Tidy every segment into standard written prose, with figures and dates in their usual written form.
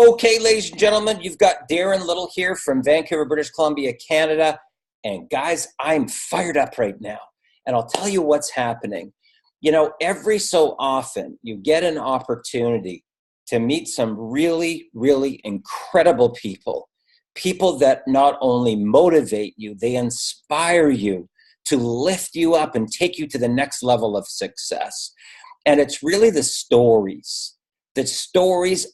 Okay, ladies and gentlemen, you've got Darren Little here from Vancouver, British Columbia, Canada. And guys, I'm fired up right now. And I'll tell you what's happening. You know, every so often you get an opportunity to meet some really, really incredible people. People that not only motivate you, they inspire you to lift you up and take you to the next level of success. And it's really the stories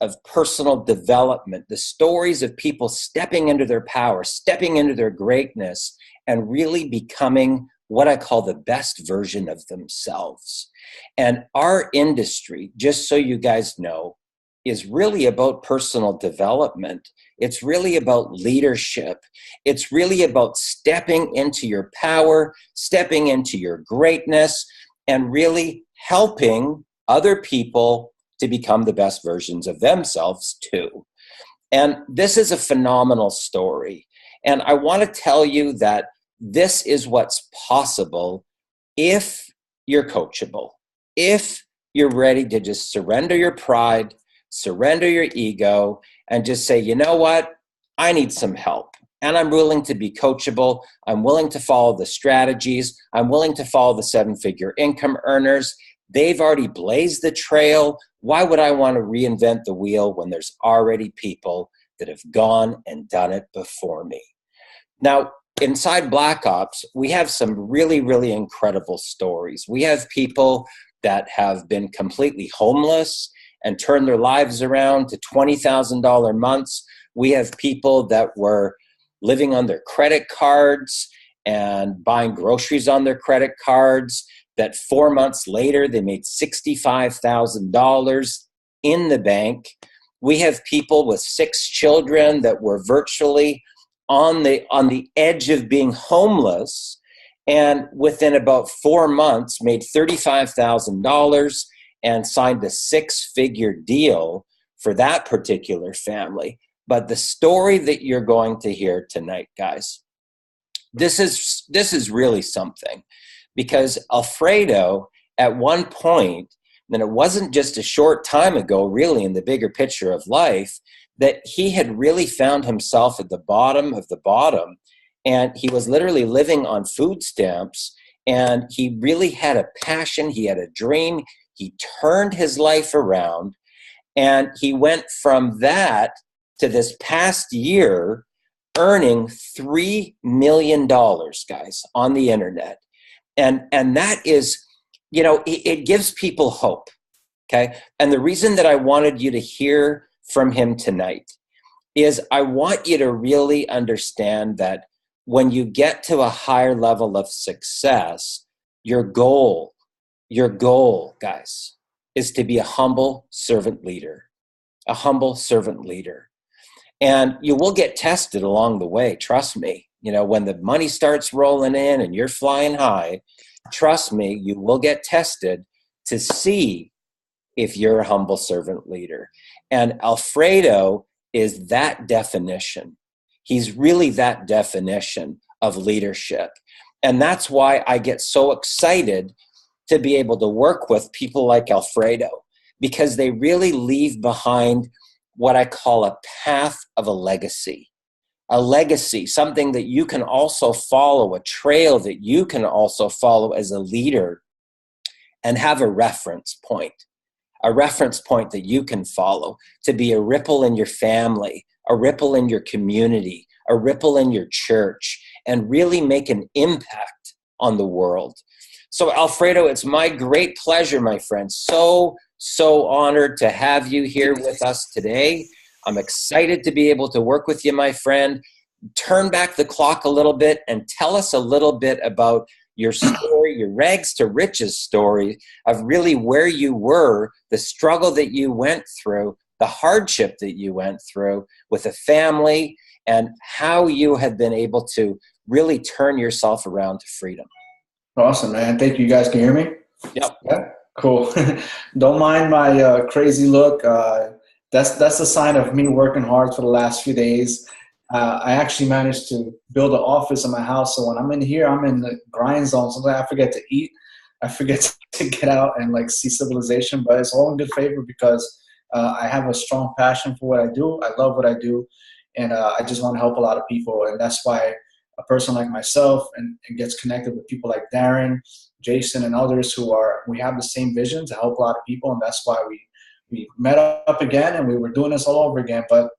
of personal development, the stories of people stepping into their power, stepping into their greatness, and really becoming what I call the best version of themselves. And our industry, just so you guys know, is really about personal development. It's really about leadership. It's really about stepping into your power, stepping into your greatness, and really helping other people to become the best versions of themselves too. And this is a phenomenal story. And I want to tell you that this is what's possible if you're coachable, if you're ready to just surrender your pride, surrender your ego, and just say, you know what, I need some help. And I'm willing to be coachable. I'm willing to follow the strategies. I'm willing to follow the seven-figure income earners. They've already blazed the trail. Why would I want to reinvent the wheel when there's already people that have gone and done it before me? Now, inside Black Ops, we have some really, really incredible stories. We have people that have been completely homeless and turned their lives around to $20,000 months. We have people that were living on their credit cards and buying groceries on their credit cards, that 4 months later, they made $65,000 in the bank. We have people with 6 children that were virtually on the edge of being homeless, and within about 4 months made $35,000 and signed a 6-figure deal for that particular family. But the story that you're going to hear tonight, guys, this is really something. Because Alfredo, at one point, and it wasn't just a short time ago, really, in the bigger picture of life, that he had really found himself at the bottom of the bottom. And he was literally living on food stamps. And he really had a passion. He had a dream. He turned his life around. And he went from that to this past year earning $3 million, guys, on the internet. And that is, you know, it gives people hope, okay? And the reason that I wanted you to hear from him tonight is I want you to really understand that when you get to a higher level of success, your goal, guys, is to be a humble servant leader, a humble servant leader. And you will get tested along the way, trust me. You know, when the money starts rolling in and you're flying high, trust me, you will get tested to see if you're a humble servant leader. And Alfredo is that definition. He's really that definition of leadership. And that's why I get so excited to be able to work with people like Alfredo, because they really leave behind what I call a path of a legacy. A legacy, something that you can also follow, a trail that you can also follow as a leader and have a reference point that you can follow to be a ripple in your family, a ripple in your community, a ripple in your church, and really make an impact on the world. So Alfredo, it's my great pleasure, my friend. So honored to have you here with us today. I'm excited to be able to work with you, my friend. Turn back the clock a little bit and tell us a little bit about your story, your rags to riches story of really where you were, the struggle that you went through, the hardship that you went through with a family, and how you have been able to really turn yourself around to freedom. Awesome, man. Thank you. You guys can hear me? Yep. Yeah, cool. Don't mind my crazy look. That's a sign of me working hard for the last few days. I actually managed to build an office in my house, so when I'm in here, I'm in the grind zone. Sometimes I forget to eat. I forget to get out and like see civilization, but it's all in good favor because I have a strong passion for what I do. I love what I do, and I just want to help a lot of people. And that's why a person like myself and gets connected with people like Darren, Jason, and others we have the same vision to help a lot of people, and that's why we met up again, and we were doing this all over again. But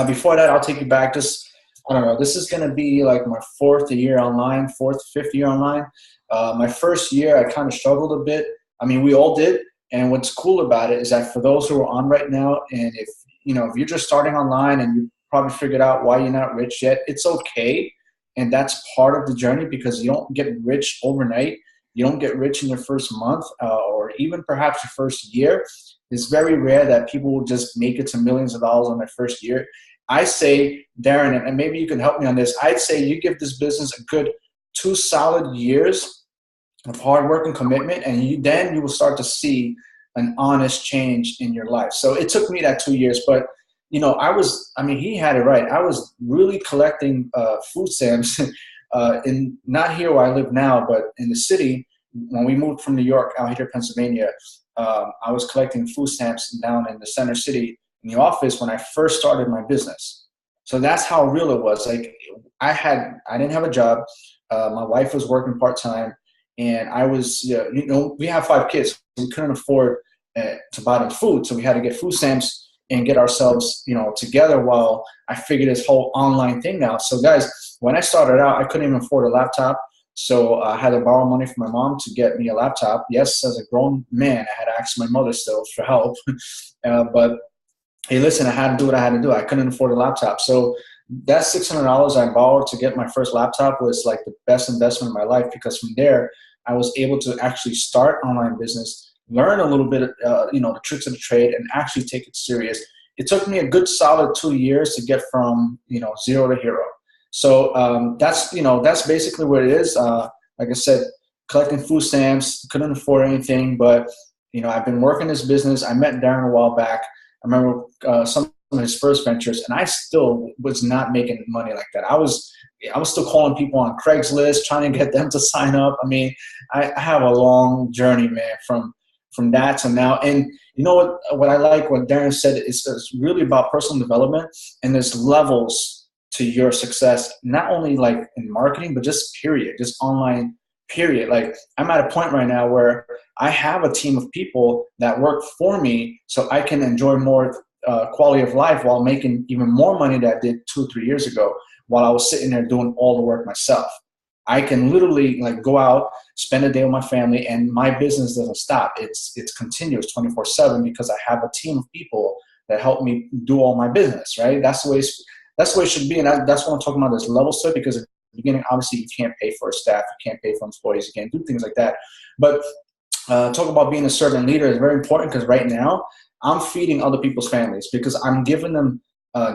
before that, I'll take you back. Just, I don't know, this is going to be like my fifth year online. My first year, I kind of struggled a bit. I mean, we all did. And what's cool about it is that for those who are on right now, and if you're just starting online and you probably figured out why you're not rich yet, it's okay. And that's part of the journey, because you don't get rich overnight. You don't get rich in your first month or even perhaps your first year. It's very rare that people will just make it to millions of dollars on their first year. I say, Darren, and maybe you can help me on this, I'd say you give this business a good 2 solid years of hard work and commitment, and then you will start to see an honest change in your life. So it took me that 2 years, but he had it right. I was really collecting food stamps not here where I live now, but in the city. When we moved from New York out here to Pennsylvania, I was collecting food stamps down in the center city in the office when I first started my business. So that's how real it was. Like I didn't have a job. My wife was working part-time, and I was, we have 5 kids. So we couldn't afford to buy them food. So we had to get food stamps and get ourselves, together while I figured this whole online thing out. So guys, when I started out, I couldn't even afford a laptop. So I had to borrow money from my mom to get me a laptop. Yes, as a grown man, I had to ask my mother still for help. But hey, listen, I had to do what I had to do. I couldn't afford a laptop. So that $600 I borrowed to get my first laptop was like the best investment of my life, because from there, I was able to actually start online business, learn a little bit, the tricks of the trade, and actually take it serious. It took me a good solid 2 years to get from, zero to hero. So that's basically what it is. Like I said, collecting food stamps, couldn't afford anything, but, I've been working this business. I met Darren a while back. I remember some of his first ventures, and I still was not making money like that. I was still calling people on Craigslist, trying to get them to sign up. I mean, I have a long journey, man, from that to now. And you know what I like what Darren said is it's really about personal development, and there's levels to your success, not only like in marketing, but just online period. Like I'm at a point right now where I have a team of people that work for me so I can enjoy more quality of life while making even more money than I did 2 or 3 years ago while I was sitting there doing all the work myself. I can literally like go out, spend a day with my family, and my business doesn't stop. It's continuous 24/7 because I have a team of people that help me do all my business, right? That's the way it should be. And that's what I'm talking about, this level set, because at the beginning, obviously you can't pay for a staff, you can't pay for employees, you can't do things like that. But talk about being a servant leader is very important, because right now I'm feeding other people's families, because I'm giving them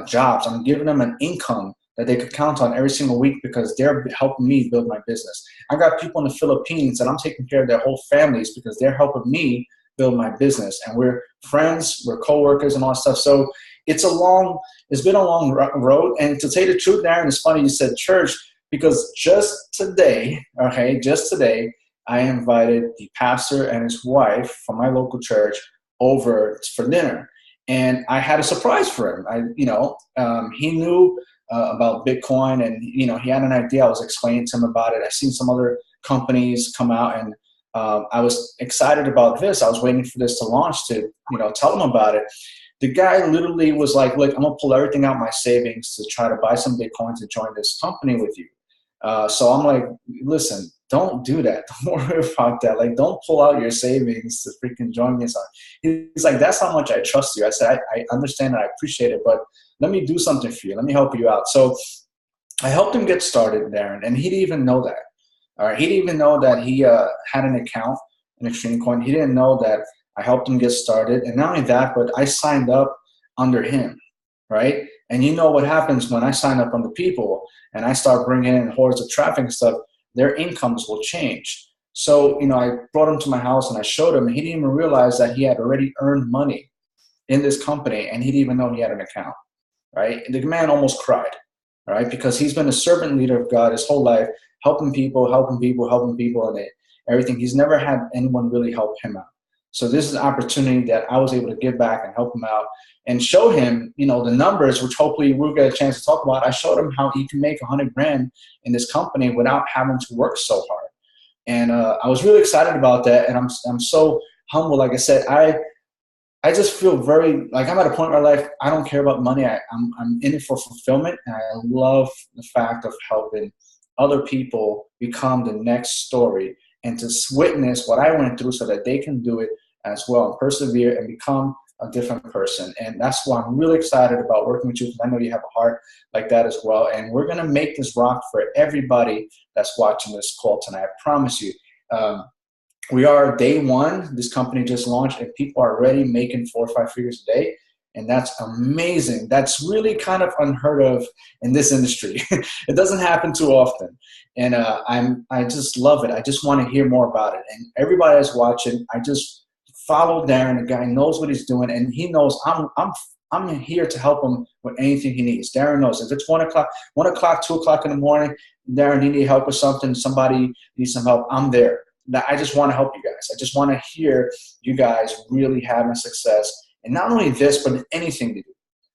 jobs. I'm giving them an income that they could count on every single week, because they're helping me build my business. I got people in the Philippines that I'm taking care of their whole families because they're helping me build my business. And we're friends, we're coworkers and all that stuff. So it's been a long road. And to tell you the truth, Darren, it's funny you said church, because just today, I invited the pastor and his wife from my local church over for dinner. And I had a surprise for him. He knew about Bitcoin, and he had an idea. I was explaining to him about it. I've seen some other companies come out, and I was excited about this. I was waiting for this to launch to tell him about it. The guy literally was like, look, I'm gonna pull everything out of my savings to try to buy some Bitcoin to join this company with you. So I'm like, listen, don't do that. Don't worry about that. Like, don't pull out your savings to freaking join me. He's like, that's how much I trust you. I said, I understand and I appreciate it, but let me do something for you. Let me help you out. So I helped him get started, Darren, and he didn't even know that. All right, he didn't even know that he had an account in Xtreme Coin. He didn't know that I helped him get started. And not only that, but I signed up under him, right? And you know what happens when I sign up under people and I start bringing in hordes of traffic and stuff, their incomes will change. So, I brought him to my house and I showed him, and he didn't even realize that he had already earned money in this company, and he didn't even know he had an account, right? The man almost cried, right? Because he's been a servant leader of God his whole life, helping people, and everything. He's never had anyone really help him out. So this is an opportunity that I was able to give back and help him out and show him, you know, the numbers, which hopefully we'll get a chance to talk about. I showed him how he can make 100 grand in this company without having to work so hard. And I was really excited about that. And I'm so humble. Like I said, I just feel very, like I'm at a point in my life, I don't care about money. I'm in it for fulfillment. And I love the fact of helping other people become the next story and to witness what I went through so that they can do it as well and persevere and become a different person. And that's why I'm really excited about working with you, because I know you have a heart like that as well. And we're going to make this rock for everybody that's watching this call tonight. I promise you. We are day one. This company just launched and people are already making 4 or 5 figures a day. And that's amazing. That's really kind of unheard of in this industry. It doesn't happen too often. And I just love it. I just want to hear more about it. And everybody that's watching, I just follow Darren. The guy knows what he's doing, and he knows I'm here to help him with anything he needs. Darren knows if it's 1 o'clock, 2 o'clock in the morning, Darren, you need help with something, somebody needs some help, I'm there. I just want to help you guys. I just want to hear you guys really having success. And not only this, but anything to do.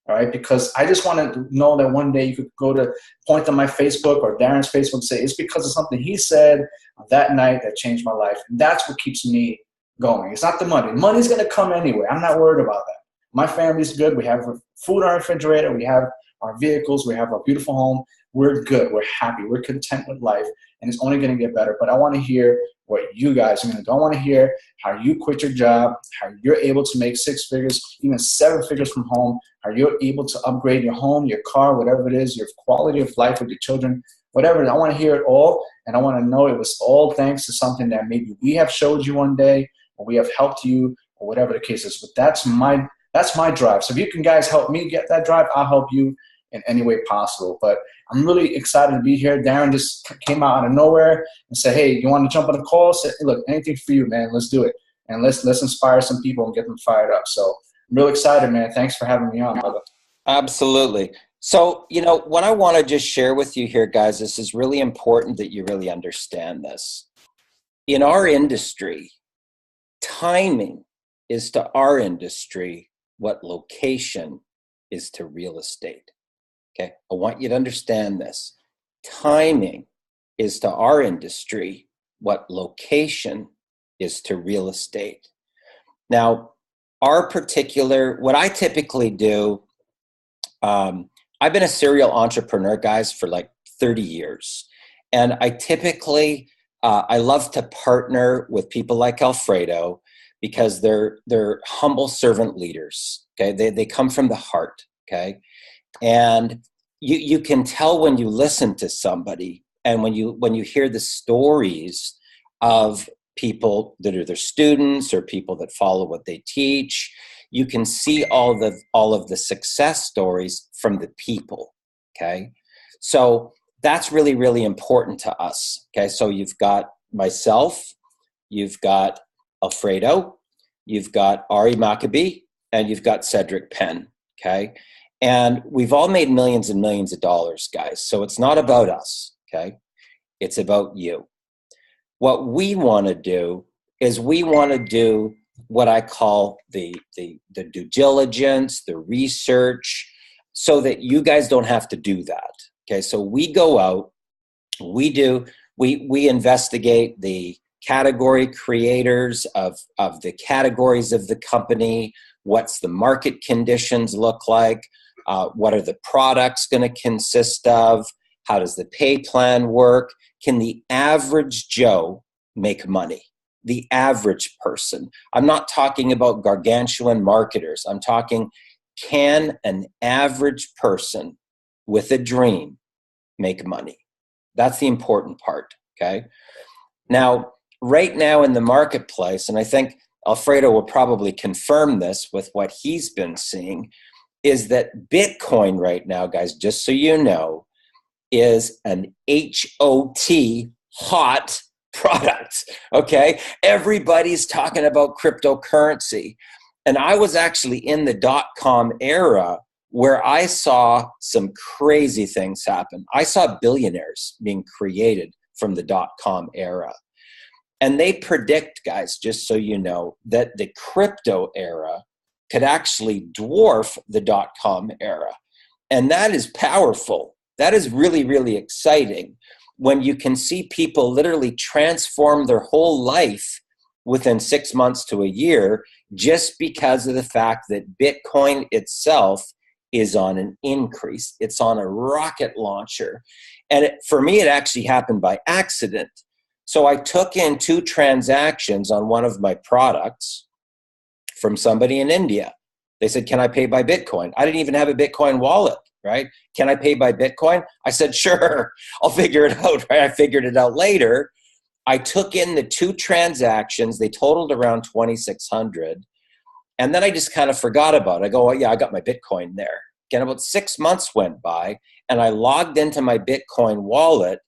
All right. Because I just want to know that one day you could go to point on my Facebook or Darren's Facebook and say, it's because of something he said that night that changed my life. And that's what keeps me going. It's not the money. Money's going to come anyway. I'm not worried about that. My family's good. We have food in our refrigerator. We have our vehicles. We have our beautiful home. We're good. We're happy. We're content with life. And it's only going to get better. But I want to hear what you guys are going to do. I want to hear how you quit your job, how you're able to make 6 figures, even 7 figures from home, how you're able to upgrade your home, your car, whatever it is, your quality of life with your children, whatever. I want to hear it all, and I want to know it was all thanks to something that maybe we have showed you one day, or we have helped you, or whatever the case is. But that's my drive. So if you can guys help me get that drive, I'll help you in any way possible. But I'm really excited to be here. Darren just came out of nowhere and said, hey, you want to jump on the call? Said, hey, look, anything for you, man. Let's do it. And let's inspire some people and get them fired up. So I'm real excited, man. Thanks for having me on, brother. Absolutely. So, you know, what I want to just share with you here, guys, this is really important that you really understand this. In our industry, timing is to our industry what location is to real estate. Okay, I want you to understand this. Timing is to our industry what location is to real estate. Now, what I typically do, I've been a serial entrepreneur, guys, for like 30 years. And I typically, I love to partner with people like Alfredo because they're humble servant leaders. Okay, they come from the heart. Okay. And you can tell when you listen to somebody and when you hear the stories of people that are their students or people that follow what they teach, you can see all of the success stories from the people. Okay. So that's really, really important to us. Okay. So you've got myself, you've got Alfredo, you've got Ari Maccabee, and you've got Cedric Penn. Okay. And we've all made millions and millions of dollars, guys. So it's not about us, okay? It's about you. What we want to do is we want to do what I call the due diligence, the research, so that you guys don't have to do that, okay? So we go out, we investigate the category creators of the categories of the company. What's the market conditions look like? What are the products going to consist of? How does the pay plan work? Can the average Joe make money? The average person. I'm not talking about gargantuan marketers. I'm talking, can an average person with a dream make money? That's the important part, okay? Now, right now in the marketplace, and I think Alfredo will probably confirm this with what he's been seeing, is that Bitcoin right now, guys, just so you know, is an hot product, okay? Everybody's talking about cryptocurrency. And I was actually in the .com era where I saw some crazy things happen. I saw billionaires being created from the .com era. And they predict, guys, just so you know, that the crypto era could actually dwarf the dot-com era. And that is powerful. That is really, really exciting when you can see people literally transform their whole life within 6 months to a year just because of the fact that Bitcoin itself is on an increase. It's on a rocket launcher. And for me, it actually happened by accident. So I took in 2 transactions on one of my products from somebody in India. They said, can I pay by Bitcoin? I didn't even have a Bitcoin wallet, right? Can I pay by Bitcoin? I said, sure, I'll figure it out, right? I figured it out later. I took in the 2 transactions. They totaled around 2,600. And then I just kind of forgot about it. I go, oh, yeah, I got my Bitcoin there. Again, about 6 months went by, and I logged into my Bitcoin wallet,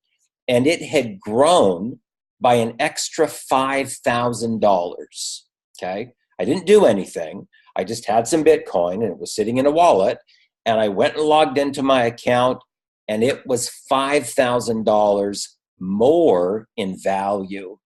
and it had grown by an extra $5,000, okay? I didn't do anything. I just had some Bitcoin, and it was sitting in a wallet, and I went and logged into my account, and it was $5,000 more in value.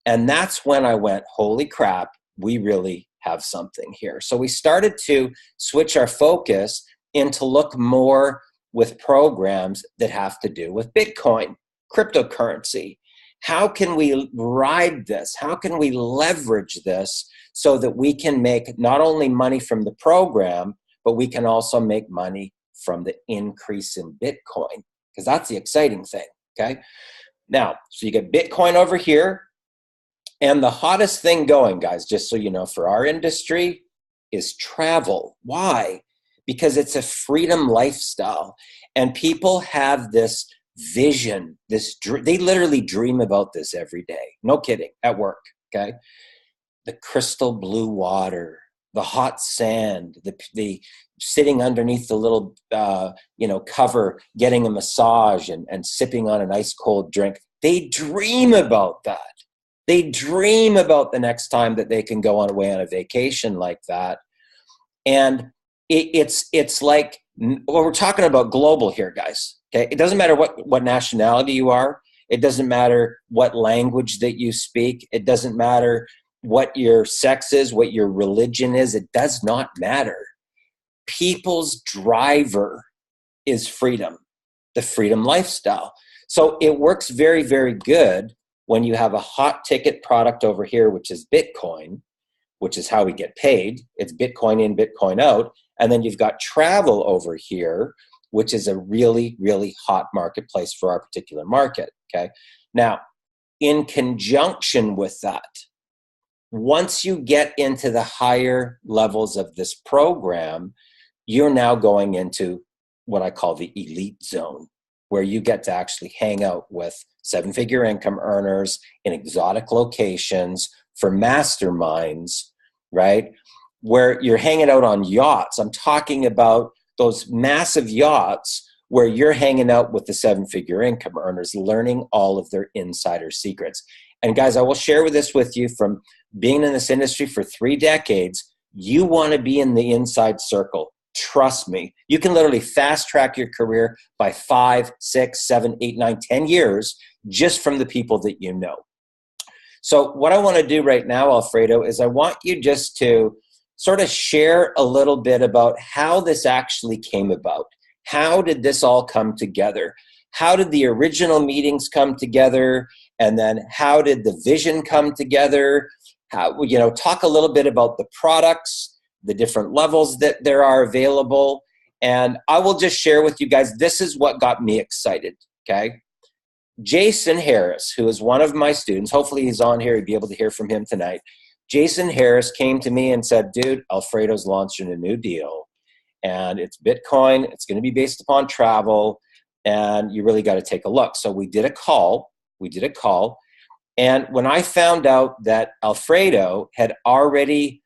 And that's when I went, holy crap, we really have something here. So we started to switch our focus into look more with programs that have to do with Bitcoin, cryptocurrency. How can we ride this? How can we leverage this so that we can make not only money from the program, but we can also make money from the increase in Bitcoin? Because that's the exciting thing, okay? Now, so you get Bitcoin over here, and the hottest thing going, guys, just so you know, for our industry is travel. Why? Because it's a freedom lifestyle, and people have this vision, they literally dream about this every day. No kidding, at work, okay? The crystal blue water, the hot sand, the sitting underneath the little, cover, getting a massage and sipping on an ice cold drink. They dream about that. They dream about the next time that they can go away on a vacation like that. And it's like, well, we're talking about global here, guys. Okay, it doesn't matter what nationality you are. It doesn't matter what language that you speak. It doesn't matter what your sex is, what your religion is. It does not matter. People's driver is freedom, the freedom lifestyle. So it works very, very good when you have a hot ticket product over here, which is Bitcoin, which is how we get paid. It's Bitcoin in, Bitcoin out. And then you've got travel over here, which is a really, really hot marketplace for our particular market, okay? Now, in conjunction with that, once you get into the higher levels of this program, you're now going into what I call the elite zone, where you get to actually hang out with 7-figure income earners in exotic locations for masterminds, right? Where you're hanging out on yachts. I'm talking about those massive yachts where you're hanging out with the 7-figure income earners, learning all of their insider secrets. And guys, I will share this with you from being in this industry for 3 decades. You want to be in the inside circle. Trust me. You can literally fast track your career by 5, 6, 7, 8, 9, 10 years just from the people that you know. So what I want to do right now, Alfredo, is I want you just to sort of share a little bit about how this actually came about. How did this all come together? How did the original meetings come together? And then how did the vision come together? How, talk a little bit about the products, the different levels that there are available. And I will just share with you guys, this is what got me excited, okay? Jason Harris, who is one of my students, hopefully he's on here, you'd be able to hear from him tonight. Jason Harris came to me and said, dude, Alfredo's launching a new deal, and it's Bitcoin. It's going to be based upon travel, and you really got to take a look. So we did a call. And when I found out that Alfredo had already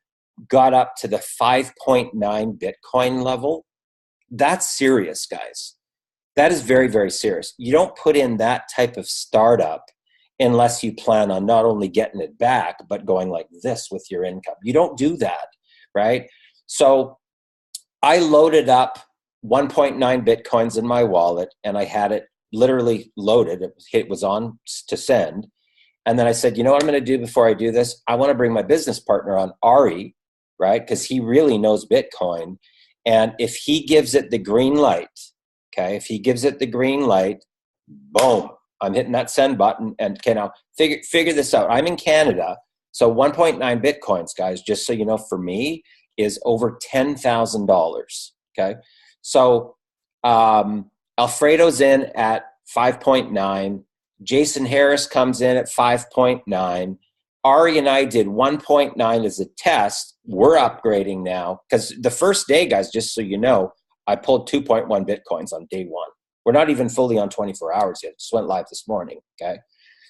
got up to the 5.9 Bitcoin level, that's serious, guys. That is very, very serious. You don't put in that type of startup unless you plan on not only getting it back, but going like this with your income. You don't do that, right? So I loaded up 1.9 Bitcoins in my wallet, and I had it literally loaded. It was on to send. And then I said, you know what I'm going to do before I do this? I want to bring my business partner on, Ari, right? Because he really knows Bitcoin. And if he gives it the green light, okay, if he gives it the green light, boom, I'm hitting that send button. And okay, now figure this out. I'm in Canada. So 1.9 Bitcoins, guys, just so you know, for me, is over $10,000. Okay. So Alfredo's in at 5.9. Jason Harris comes in at 5.9. Ari and I did 1.9 as a test. We're upgrading now because the first day, guys, just so you know, I pulled 2.1 Bitcoins on day one. We're not even fully on 24 hours yet. It just went live this morning, okay?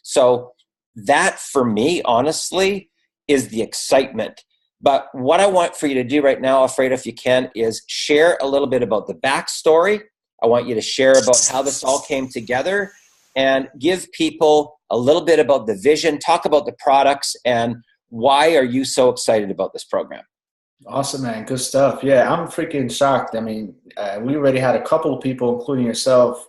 So that, for me, honestly, is the excitement. But what I want for you to do right now, Alfredo, if you can, is share a little bit about the backstory. I want you to share about how this all came together and give people a little bit about the vision, talk about the products, and why are you so excited about this program? Awesome, man. Good stuff. Yeah, I'm freaking shocked. I mean, we already had a couple of people, including yourself,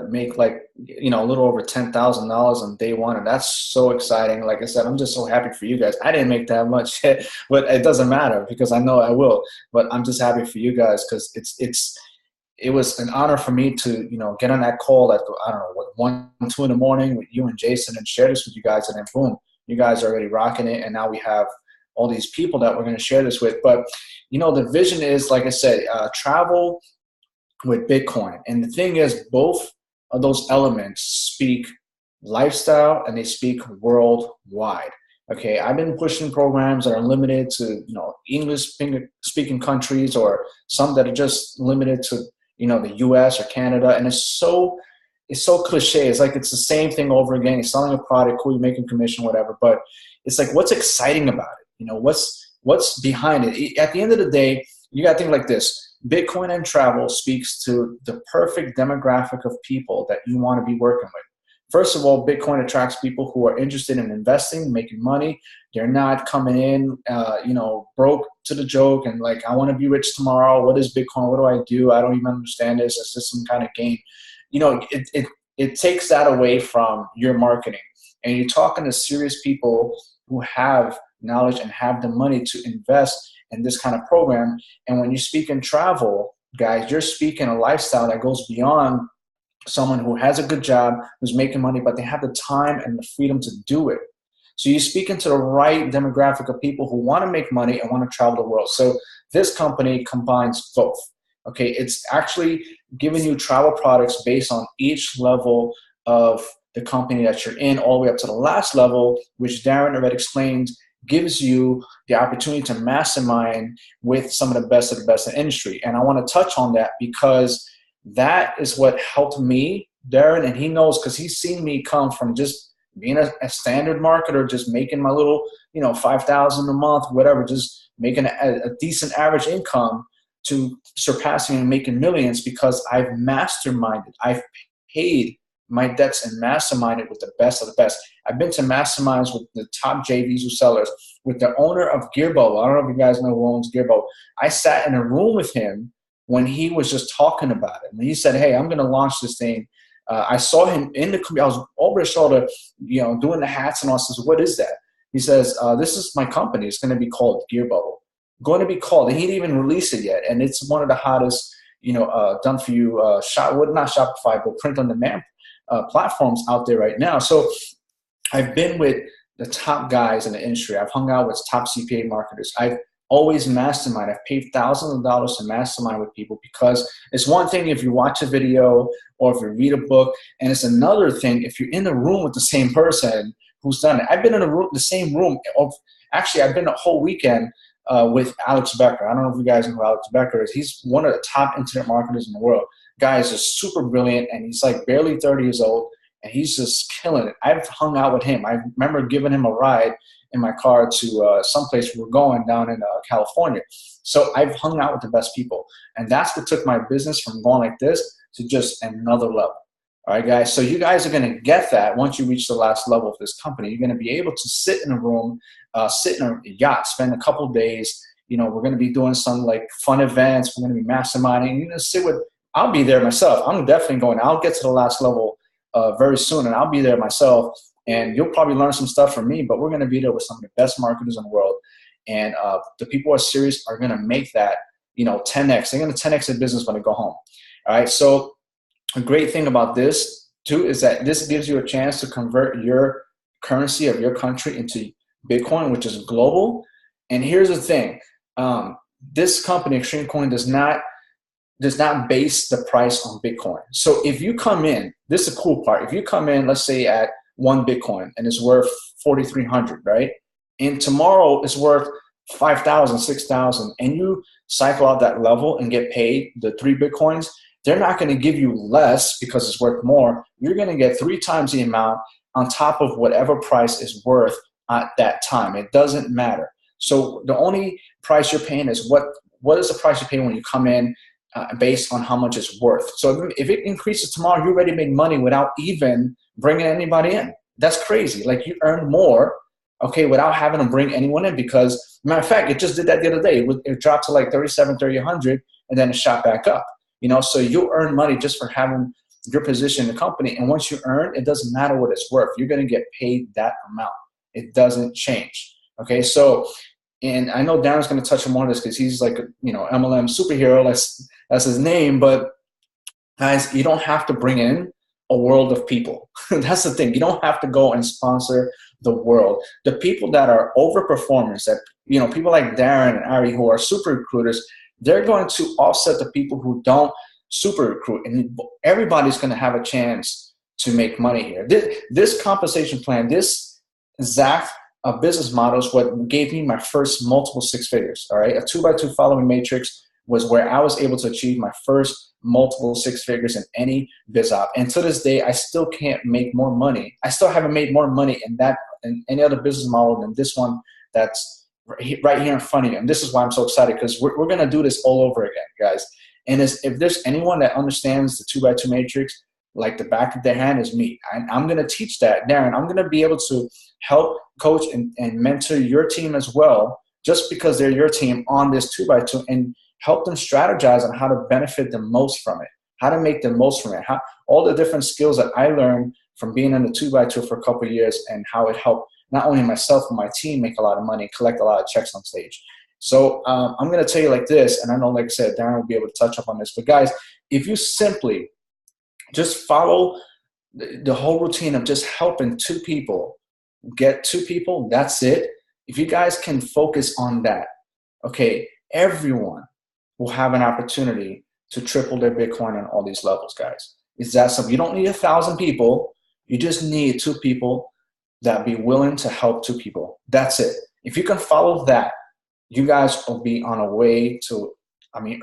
make like, a little over $10,000 on day one. And that's so exciting. Like I said, I'm just so happy for you guys. I didn't make that much, but it doesn't matter because I know I will. But I'm just happy for you guys because it was an honor for me to, get on that call at, I don't know, what, 1, 2 in the morning with you and Jason and share this with you guys. And then boom, you guys are already rocking it. And now we have all these people that we're going to share this with. But, the vision is, like I said, travel with Bitcoin. And the thing is, both of those elements speak lifestyle and they speak worldwide. Okay, I've been pushing programs that are limited to, English speaking countries or some that are just limited to, the US or Canada. And it's so cliche. It's like it's the same thing over again. You're selling a product, cool, you're making commission, whatever. But it's like, what's exciting about it? What's behind it? At the end of the day, you got to think like this. Bitcoin and travel speaks to the perfect demographic of people that you want to be working with. First of all, Bitcoin attracts people who are interested in investing, making money. They're not coming in, broke to the joke and like, I want to be rich tomorrow. What is Bitcoin? What do I do? I don't even understand this. Is this some kind of game? It takes that away from your marketing. And you're talking to serious people who have knowledge and have the money to invest in this kind of program. And when you speak in travel, guys, you're speaking a lifestyle that goes beyond someone who has a good job, who's making money, but they have the time and the freedom to do it. So you speak into the right demographic of people who want to make money and want to travel the world. So this company combines both. Okay, it's actually giving you travel products based on each level of the company that you're in, all the way up to the last level, which Darren already explained, gives you the opportunity to mastermind with some of the best in the industry. And I want to touch on that because that is what helped me, Darren, and he knows because he's seen me come from just being a standard marketer, just making my little, $5,000 a month, whatever, just making a decent average income to surpassing and making millions because I've masterminded. I've paid my debts and masterminded with the best of the best. I've been to masterminds with the top JVs who sellers, with the owner of Gearbow. I don't know if you guys know who owns Gearbow. I sat in a room with him when he was just talking about it. And he said, hey, I'm going to launch this thing. I saw him in the community. I was over his shoulder, doing the hats and all. I says, what is that? He says, this is my company. It's going to be called Gearbow. Going to be called. And he didn't even release it yet. And it's one of the hottest, done for you, not Shopify, but print on demand platforms out there right now. So I've been with the top guys in the industry. I've hung out with top CPA marketers. I've always mastermind. I've paid thousands of dollars to mastermind with people because it's one thing if you watch a video or if you read a book, and it's another thing if you're in the room with the same person who's done it. I've been in the same room. Actually, I've been a whole weekend with Alex Becker. I don't know if you guys know who Alex Becker is. He's one of the top internet marketers in the world. Guy is just super brilliant, and he's like barely 30 years old, and he's just killing it. I've hung out with him. I remember giving him a ride in my car to someplace we were going down in California. So I've hung out with the best people, and that's what took my business from going like this to just another level. All right, guys. So you guys are going to get that once you reach the last level of this company. You're going to be able to sit in a room, sit in a yacht, spend a couple of days. We're going to be doing some like fun events. We're going to be masterminding. You're going to sit with. I'll be there myself. I'm definitely going. I'll get to the last level very soon, and I'll be there myself And you'll probably learn some stuff from me, but we're going to be there with some of the best marketers in the world. And the people who are serious are going to make that, 10x. They're going to 10x their business when they go home. All right. So a great thing about this too is that this gives you a chance to convert your currency of your country into Bitcoin, which is global. And here's the thing. This company, Xtreme Coin, does not base the price on Bitcoin. So if you come in, this is the cool part. If you come in, let's say at 1 Bitcoin and it's worth 4,300, right? And tomorrow it's worth 5,000, 6,000, and you cycle out that level and get paid the 3 Bitcoins, they're not going to give you less because it's worth more. You're going to get 3 times the amount on top of whatever price is worth at that time. It doesn't matter. So the only price you're paying is what is the price you pay when you come in based on how much it's worth. So if it increases tomorrow, you already made money without even bringing anybody in. That's crazy. Like you earned more, okay, without having to bring anyone in because, matter of fact, it just did that the other day. It dropped to like 37, 3,100, and then it shot back up. So you earn money just for having your position in the company. And once you earn, it doesn't matter what it's worth. You're going to get paid that amount. It doesn't change. Okay, so, and I know Darren's going to touch on more of this because he's like, MLM superhero. That's his name. But guys, you don't have to bring in a world of people. That's the thing. You don't have to go and sponsor the world. The people that are overperformers, that, people like Darren and Ari who are super recruiters, they're going to offset the people who don't super recruit. And everybody's going to have a chance to make money here. This compensation plan, this exact business model is what gave me my first multiple 6 figures. All right. A 2x2 following matrix was where I was able to achieve my first multiple 6 figures in any biz op. And to this day, I still can't make more money. I still haven't made more money in any other business model than this one that's right here in front of you. And this is why I'm so excited, because we're going to do this all over again, guys. And if there's anyone that understands the 2x2 matrix like the back of their hand, is me. I'm going to teach that, Darren. I'm going to be able to help coach and mentor your team as well, just because they're your team on this 2x2, and help them strategize on how to benefit the most from it, how to make the most from it, all the different skills that I learned from being in the 2x2 for a couple of years, and how it helped not only myself but my team make a lot of money, collect a lot of checks on stage. So I'm going to tell you like this, and I know, like I said, Darren will be able to touch up on this, but guys, if you simply just follow the whole routine of just helping 2 people get 2 people, that's it. If you guys can focus on that, okay, everyone will have an opportunity to triple their Bitcoin on all these levels, guys. It's that simple. You don't need 1,000 people. You just need 2 people that be willing to help 2 people. That's it. If you can follow that, you guys will be on a way to,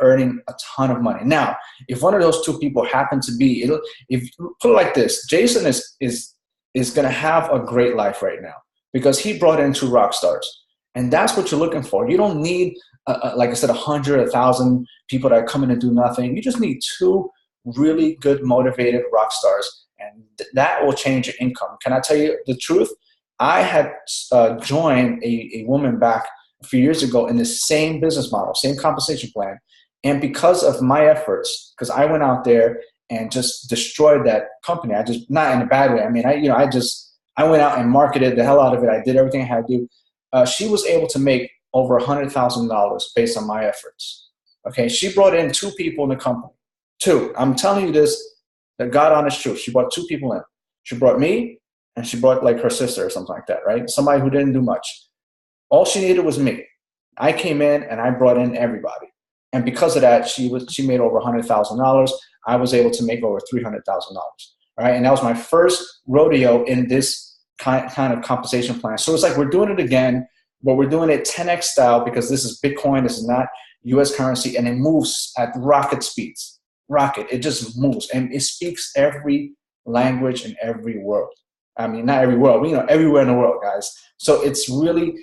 earning a ton of money. Now, if one of those 2 people happen to be, if you put it like this, Jason is going to have a great life right now because he brought in 2 rock stars. And that's what you're looking for. You don't need, like I said, 100, 1,000 people that are coming to do nothing. You just need 2 really good, motivated rock stars, and that will change your income. Can I tell you the truth? I had joined a woman back a few years ago in the same business model, same compensation plan. And because of my efforts, because I went out there and just destroyed that company, I just, not in a bad way. I went out and marketed the hell out of it. I did everything I had to do. She was able to make over $100,000 based on my efforts. Okay, she brought in 2 people in the company. 2. I'm telling you this, the God honest truth. She brought 2 people in. She brought me, and she brought like her sister or something like that, right? Somebody who didn't do much. All she needed was me. I came in and I brought in everybody. And because of that, she made over $100,000. I was able to make over $300,000. All right, and that was my first rodeo in this kind of compensation plan. So it's like we're doing it again, but we're doing it 10x style because this is Bitcoin. This is not U.S. currency, and it moves at rocket speeds. Rocket, it just moves, and it speaks every language in every world. Not every world, everywhere in the world, guys. So it's really,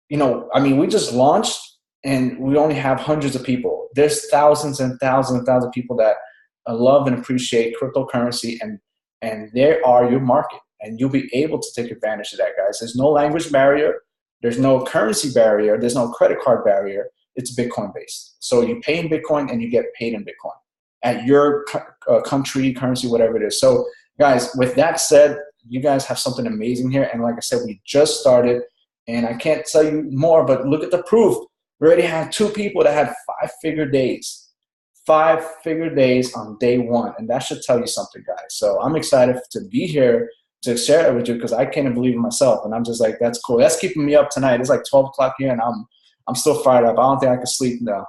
we just launched, and we only have hundreds of people. There's thousands and thousands and thousands of people that love and appreciate cryptocurrency, and they are your market, and you'll be able to take advantage of that, guys. There's no language barrier. There's no currency barrier. There's no credit card barrier. It's Bitcoin based. So you pay in Bitcoin and you get paid in Bitcoin at your country, currency, whatever it is. So guys, with that said, you guys have something amazing here. And like I said, we just started, and I can't tell you more, but look at the proof. We already had 2 people that had 5-figure days. 5-figure days on day 1. And that should tell you something, guys. So I'm excited to be here to share it with you, because I can't believe it myself. And I'm just like, that's cool. That's keeping me up tonight. It's like 12 o'clock here, and I'm still fired up. I don't think I can sleep now.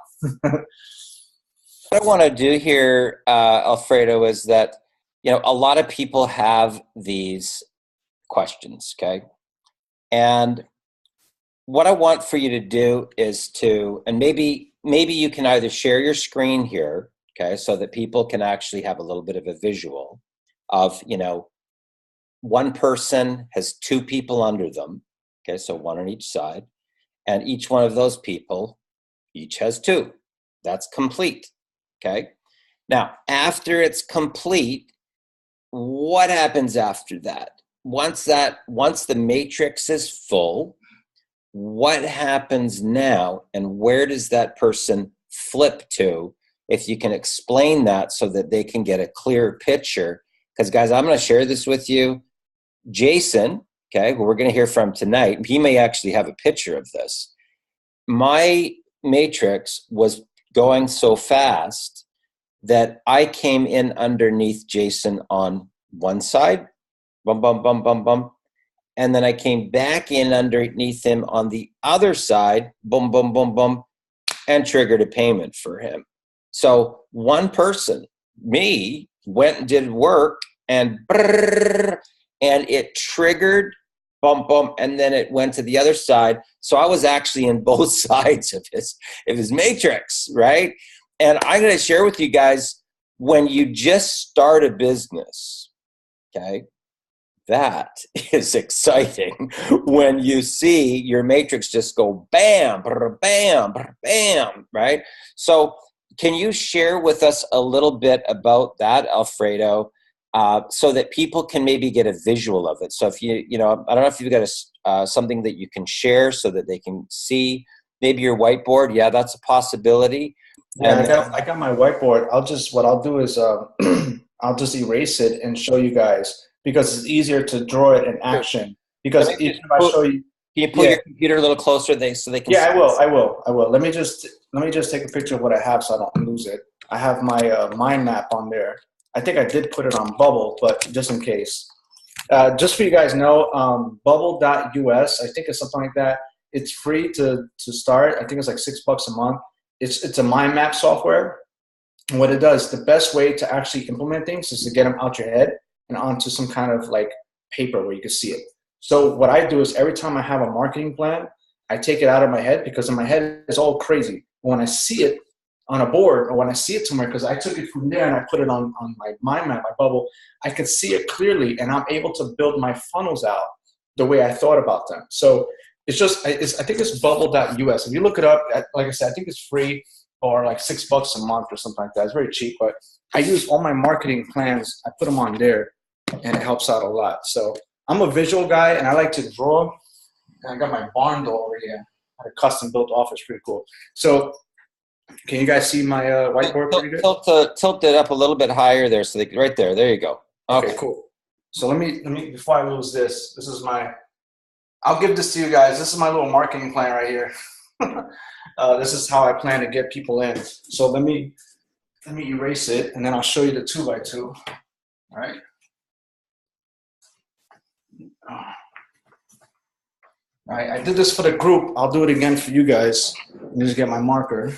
What I want to do here, Alfredo, is that, you know, a lot of people have these questions, okay? And what I want for you to do is to, and maybe you can either share your screen here, okay, so that people can actually have a little bit of a visual of, you know, one person has 2 people under them, okay, so 1 on each side, and each one of those people each has 2. That's complete. Okay. Now, after it's complete, what happens after that? Once the matrix is full, what happens now, and where does that person flip to? If you can explain that so that they can get a clearer picture. Because, guys, I'm going to share this with you. Jason, okay, who we're going to hear from tonight, he may actually have a picture of this. My matrix was going so fast that I came in underneath Jason on one side, bum, bum, bum, bum, bum. And then I came back in underneath him on the other side, boom, boom, boom, boom, and triggered a payment for him. So one person, me, went and did work, and it triggered, bump, bump, and then it went to the other side. So I was actually in both sides of his matrix, right? And I'm going to share with you guys, when you just start a business, okay, that is exciting when you see your matrix just go bam, bam, bam, right? So can you share with us a little bit about that, Alfredo, so that people can maybe get a visual of it? So if you know, I don't know if you've got something that you can share so that they can see maybe your whiteboard. Yeah, that's a possibility. Yeah, I got my whiteboard. What I'll do is I'll just erase it and show you guys, because it's easier to draw it in action. Because even if I show you, can you put your computer a little closer so they can? Yeah, I will. Let me just take a picture of what I have so I don't lose it. I have my mind map on there. I think I did put it on Bubble, but just in case. Just so you guys know, bubble.us, I think it's something like that. It's free to start. I think it's like $6 a month. It's a mind map software. And what it does, the best way to actually implement things is to get them out your head and onto some kind of like paper where you can see it. So what I do is every time I have a marketing plan, I take it out of my head, because in my head it's all crazy. When I see it on a board, or when I see it somewhere, because I took it from there and I put it on my mind map, my Bubble, I can see it clearly, and I'm able to build my funnels out the way I thought about them. So I think it's bubble.us. If you look it up, like I said, I think it's free, or like $6 a month or something like that. It's very cheap, but I use all my marketing plans. I put them on there, and it helps out a lot. So I'm a visual guy, and I like to draw. And I got my barn door over here. I had a custom built office, pretty cool. So can you guys see my whiteboard pretty good? Tilt it up a little bit higher there, so right there. There you go. Okay, cool. So let me before I lose this. This is I'll give this to you guys. This is my little marketing plan right here. This is how I plan to get people in. So let me erase it, and then I'll show you the 2x2. All right. All right, I did this for the group. I'll do it again for you guys. Let me just get my marker.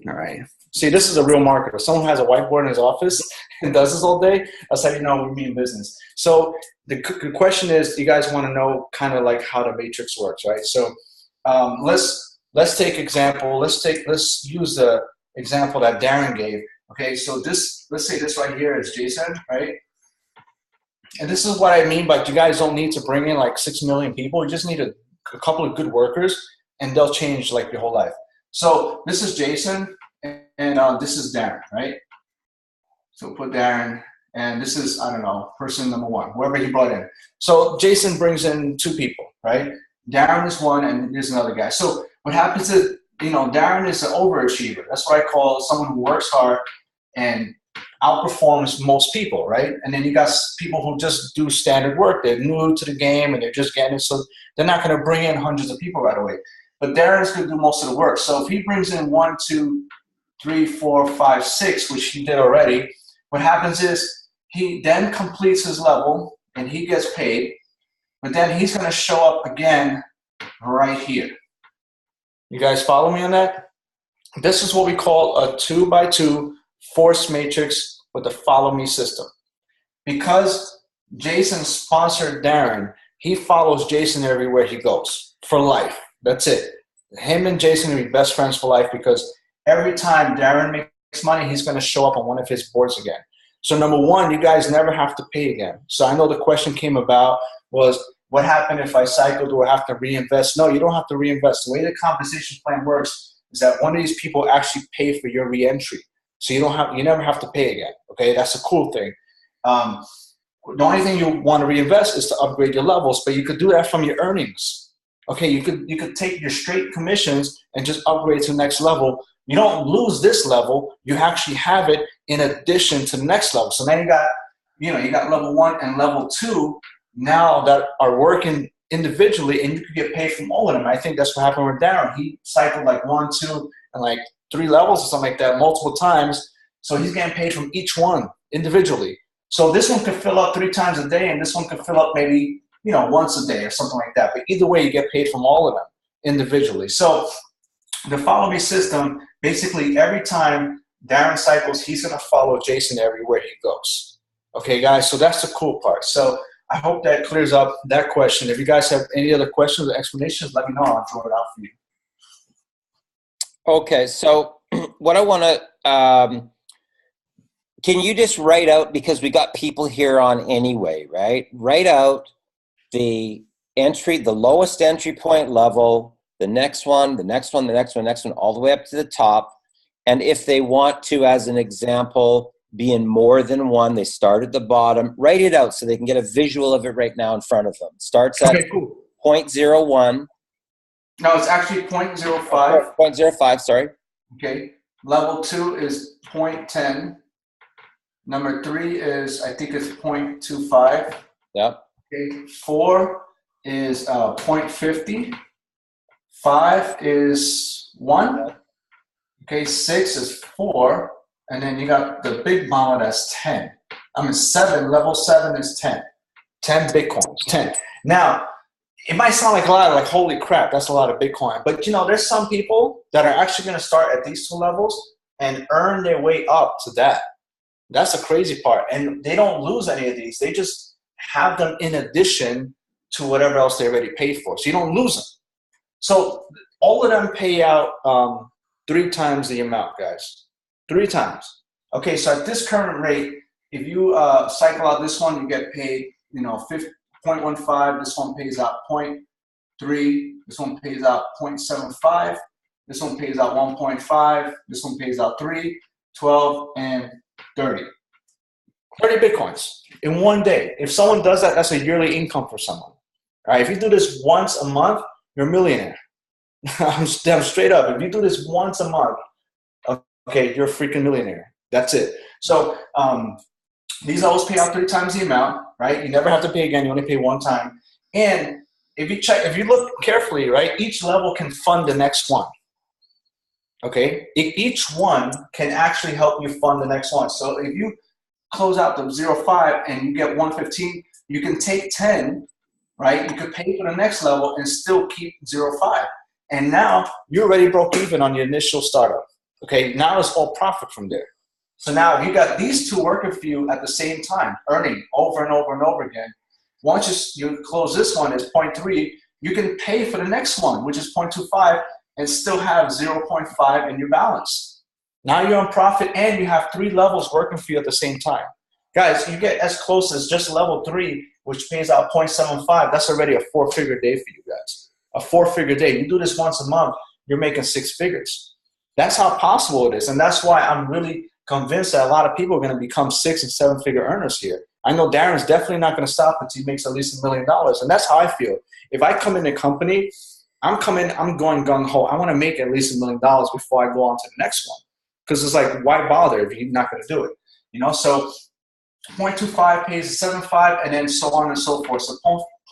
All right. See, this is a real marker. If someone has a whiteboard in his office and does this all day, that's how you know we mean business. So the question is, you guys want to know kind of like how the matrix works, right? So let's take example. Let's use the example that Darren gave. Okay, so let's say this right here is Jason, right? And this is what I mean by, you guys don't need to bring in like 6 million people. You just need a couple of good workers, and they'll change like your whole life. So this is Jason, and this is Darren, right? So put Darren, and this is, I don't know, person number 1, whoever he brought in. So Jason brings in 2 people, right? Darren is 1, and there's another guy. So what happens is, Darren is an overachiever. That's what I call someone who works hard and outperforms most people, right? And then you got people who just do standard work. They're new to the game and they're just getting it, so they're not going to bring in hundreds of people right away. But Darren's going to do most of the work. So if he brings in 1, 2, 3, 4, 5, 6, which he did already, what happens is he then completes his level and he gets paid, but then he's going to show up again right here. You guys follow me on that? This is what we call a 2x2 force matrix with the follow me system. Because Jason sponsored Darren, he follows Jason everywhere he goes for life. That's it. Him and Jason will be best friends for life, because every time Darren makes money, he's going to show up on one of his boards again. So number one, you guys never have to pay again. So I know the question came about was, what happened if I cycle? Do I have to reinvest? No, you don't have to reinvest. The way the compensation plan works is that one of these people actually pay for your reentry. So you never have to pay again. Okay, that's a cool thing. The only thing you want to reinvest is to upgrade your levels, but you could do that from your earnings. Okay, you could take your straight commissions and just upgrade to the next level. You don't lose this level. You actually have it in addition to the next level. So now you got level 1 and level 2 now that are working individually, and you could get paid from all of them. I think that's what happened with Darren. He cycled like 1, 2, and like 3 levels or something like that multiple times. So he's getting paid from each one individually. So this one could fill up 3 times a day, and this one could fill up maybe, once a day or something like that. But either way, you get paid from all of them individually. So the follow me system, basically every time Darren cycles, he's going to follow Jason everywhere he goes. Okay, guys, so that's the cool part. So I hope that clears up that question. If you guys have any other questions or explanations, let me know. I'll draw it out for you. Okay, so what I want to, can you just write out, because we got people here on anyway, right? Write out the lowest entry point level, the next one, the next one, the next one, next one, all the way up to the top. And if they want to, as an example, be in more than one, they start at the bottom. Write it out so they can get a visual of it right now in front of them. Starts at 0.01. No, it's actually 0.05. 0.05, sorry. Okay. Level 2 is 0.10. Number 3 is, I think it's 0.25. Yep. Okay. 4 is 0.50. 5 is 1. Okay. 6 is 4. And then you got the big mama, that's 10. 7. Level 7 is 10. 10 Bitcoins. 10. Now, it might sound like a lot, like, holy crap, that's a lot of Bitcoin. But, there's some people that are actually going to start at these 2 levels and earn their way up to that. That's the crazy part. And they don't lose any of these. They just have them in addition to whatever else they already paid for. So you don't lose them. So all of them pay out 3 times the amount, guys. 3 times. Okay, so at this current rate, if you cycle out this one, you get paid, 0.15. This one pays out 0.3. This one pays out 0.75. This one pays out 1.5. This one pays out 3, 12, and 30. 30 Bitcoins in one day. If someone does that, that's a yearly income for someone. All right, if you do this once a month, you're a millionaire. I'm straight up. If you do this once a month, okay, you're a freaking millionaire. That's it. So these always pay out 3 times the amount, right? You never have to pay again. You only pay 1 time. And if you look carefully, right, each level can fund the next one. Okay, each one can actually help you fund the next one. So if you close out the 0.5 and you get 115, you can take 10, right? You could pay for the next level and still keep 0.5. And now you're already broke even on your initial startup. Okay, now it's all profit from there. So now you got these 2 working for you at the same time, earning over and over and over again. Once you close this one, it's 0.3, you can pay for the next one, which is 0.25, and still have 0.5 in your balance. Now you're on profit and you have 3 levels working for you at the same time. Guys, you get as close as just level 3, which pays out 0.75. That's already a 4-figure day for you guys. A 4-figure day. You do this once a month, you're making 6 figures. That's how possible it is. And that's why I'm really convinced that a lot of people are going to become 6- and 7-figure earners here. I know Darren's definitely not going to stop until he makes at least $1 million. And that's how I feel. If I come in a company, I'm going gung-ho. I want to make at least $1 million before I go on to the next one. Because it's like, why bother if you're not going to do it? So 0.25 pays 7.5, and then so on and so forth. So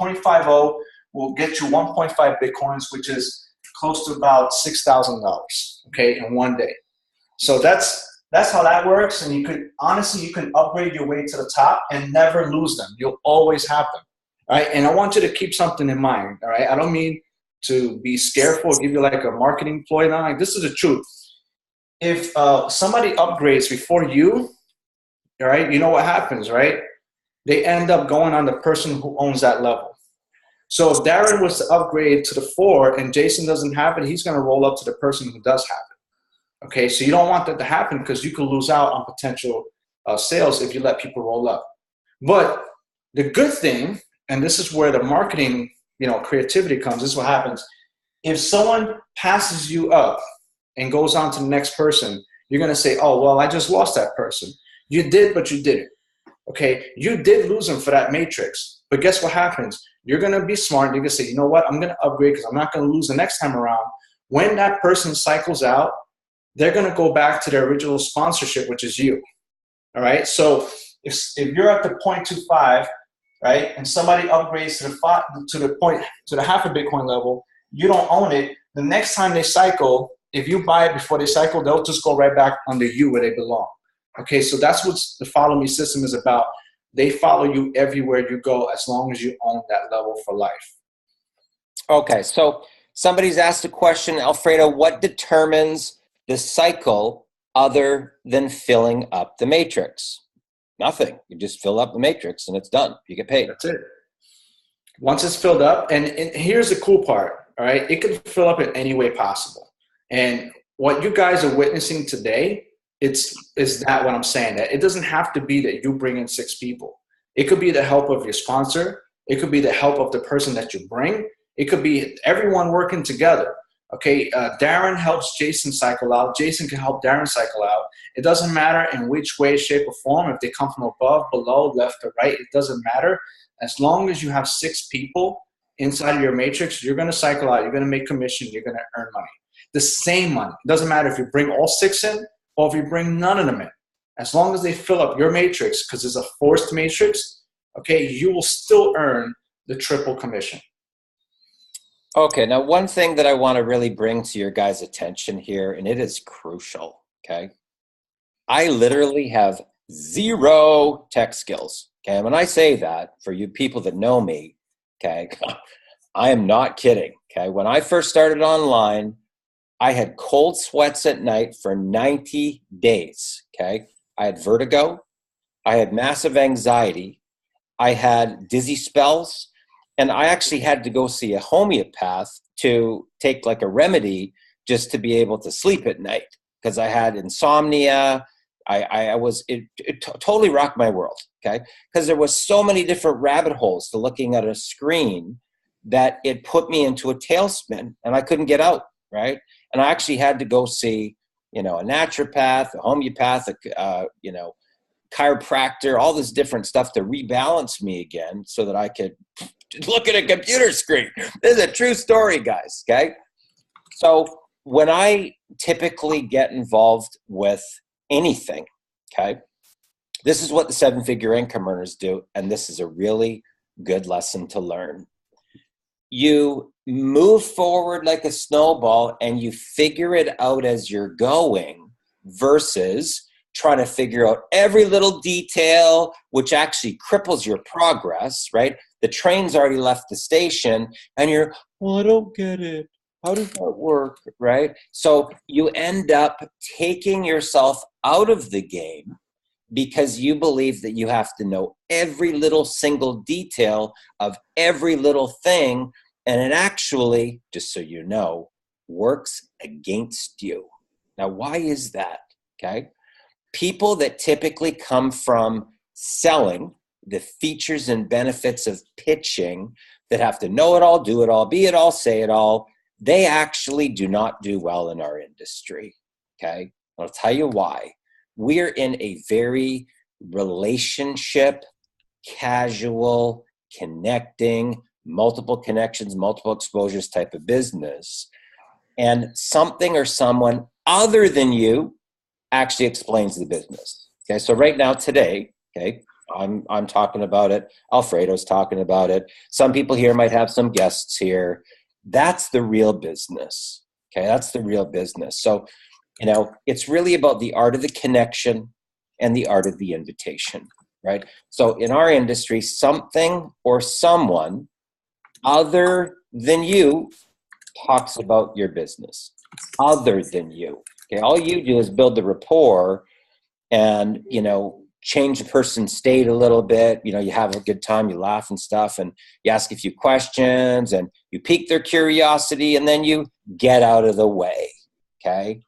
0.50 will get you 1.5 Bitcoins, which is close to about $6,000, okay, in one day. So that's how that works. And you can upgrade your way to the top and never lose them. You'll always have them, right? And I want you to keep something in mind, all right? I don't mean to be scareful or give you like a marketing ploy. No, like, this is the truth. If somebody upgrades before you, all right, you know what happens, right? They end up going on the person who owns that level. So if Darren was to upgrade to the 4 and Jason doesn't have it, he's going to roll up to the person who does have it. Okay, so you don't want that to happen because you could lose out on potential sales if you let people roll up. But the good thing, and this is where the marketing, creativity comes, this is what happens. If someone passes you up and goes on to the next person, you're going to say, oh, well, I just lost that person. You did, but you didn't. Okay, you did lose them for that matrix. But guess what happens? You're going to be smart. You're going to say, you know what? I'm going to upgrade because I'm not going to lose the next time around. When that person cycles out, they're going to go back to their original sponsorship, which is you. All right. So if you're at the 0.25, right, and somebody upgrades to the half a Bitcoin level, you don't own it. The next time they cycle, if you buy it before they cycle, they'll just go right back under you where they belong. Okay, so that's what the follow me system is about. They follow you everywhere you go as long as you own that level for life. Okay, so somebody's asked a question, Alfredo, what determines the cycle other than filling up the matrix? Nothing. You just fill up the matrix and it's done. You get paid. That's it. Once it's filled up, and here's the cool part, all right? It can fill up in any way possible. And what you guys are witnessing today, is that what I'm saying? That it doesn't have to be that you bring in 6 people. It could be the help of your sponsor. It could be the help of the person that you bring. It could be everyone working together. Okay, Darren helps Jason cycle out. Jason can help Darren cycle out. It doesn't matter in which way, shape, or form. If they come from above, below, left, or right, it doesn't matter. As long as you have 6 people inside of your matrix, you're going to cycle out. You're going to make commission. You're going to earn money. The same money. It doesn't matter if you bring all 6 in or if you bring none of them in. As long as they fill up your matrix, because it's a forced matrix, okay, you will still earn the triple commission. Okay, now one thing that I want to really bring to your guys' attention here, and it is crucial, okay? I literally have 0 tech skills, okay? And when I say that, for you people that know me, okay, I am not kidding, okay? When I first started online, I had cold sweats at night for 90 days, okay? I had vertigo, I had massive anxiety, I had dizzy spells, and I actually had to go see a homeopath to take like a remedy just to be able to sleep at night because I had insomnia. It totally rocked my world, okay? Because there was so many different rabbit holes to looking at a screen that it put me into a tailspin and I couldn't get out, right? And I actually had to go see, a naturopath, a homeopathic, chiropractor, all this different stuff to rebalance me again so that I could look at a computer screen. This is a true story, guys, okay? So when I typically get involved with anything, okay, this is what the 7-figure income earners do, and this is a really good lesson to learn. You move forward like a snowball and you figure it out as you're going versus trying to figure out every little detail, which actually cripples your progress, right? The train's already left the station and you're, well, I don't get it. How does that work, right? So you end up taking yourself out of the game because you believe that you have to know every little single detail of every little thing. And it actually, just so you know, works against you. Now, why is that? Okay. People that typically come from selling, the features and benefits of pitching, that have to know it all, do it all, be it all, say it all, they actually do not do well in our industry. Okay. I'll tell you why. We're in a very relationship, casual, connecting, multiple connections, multiple exposures type of business. And something or someone other than you actually explains the business. Okay, so right now today, okay, I'm talking about it. Alfredo's talking about it. Some people here might have some guests here. That's the real business. Okay, that's the real business. So, it's really about the art of the connection and the art of the invitation, right? So in our industry, something or someone other than you talks about your business, other than you. Okay, all you do is build the rapport and, change the person's state a little bit. You have a good time, you laugh and stuff, and you ask a few questions and you pique their curiosity, and then you get out of the way. Okay.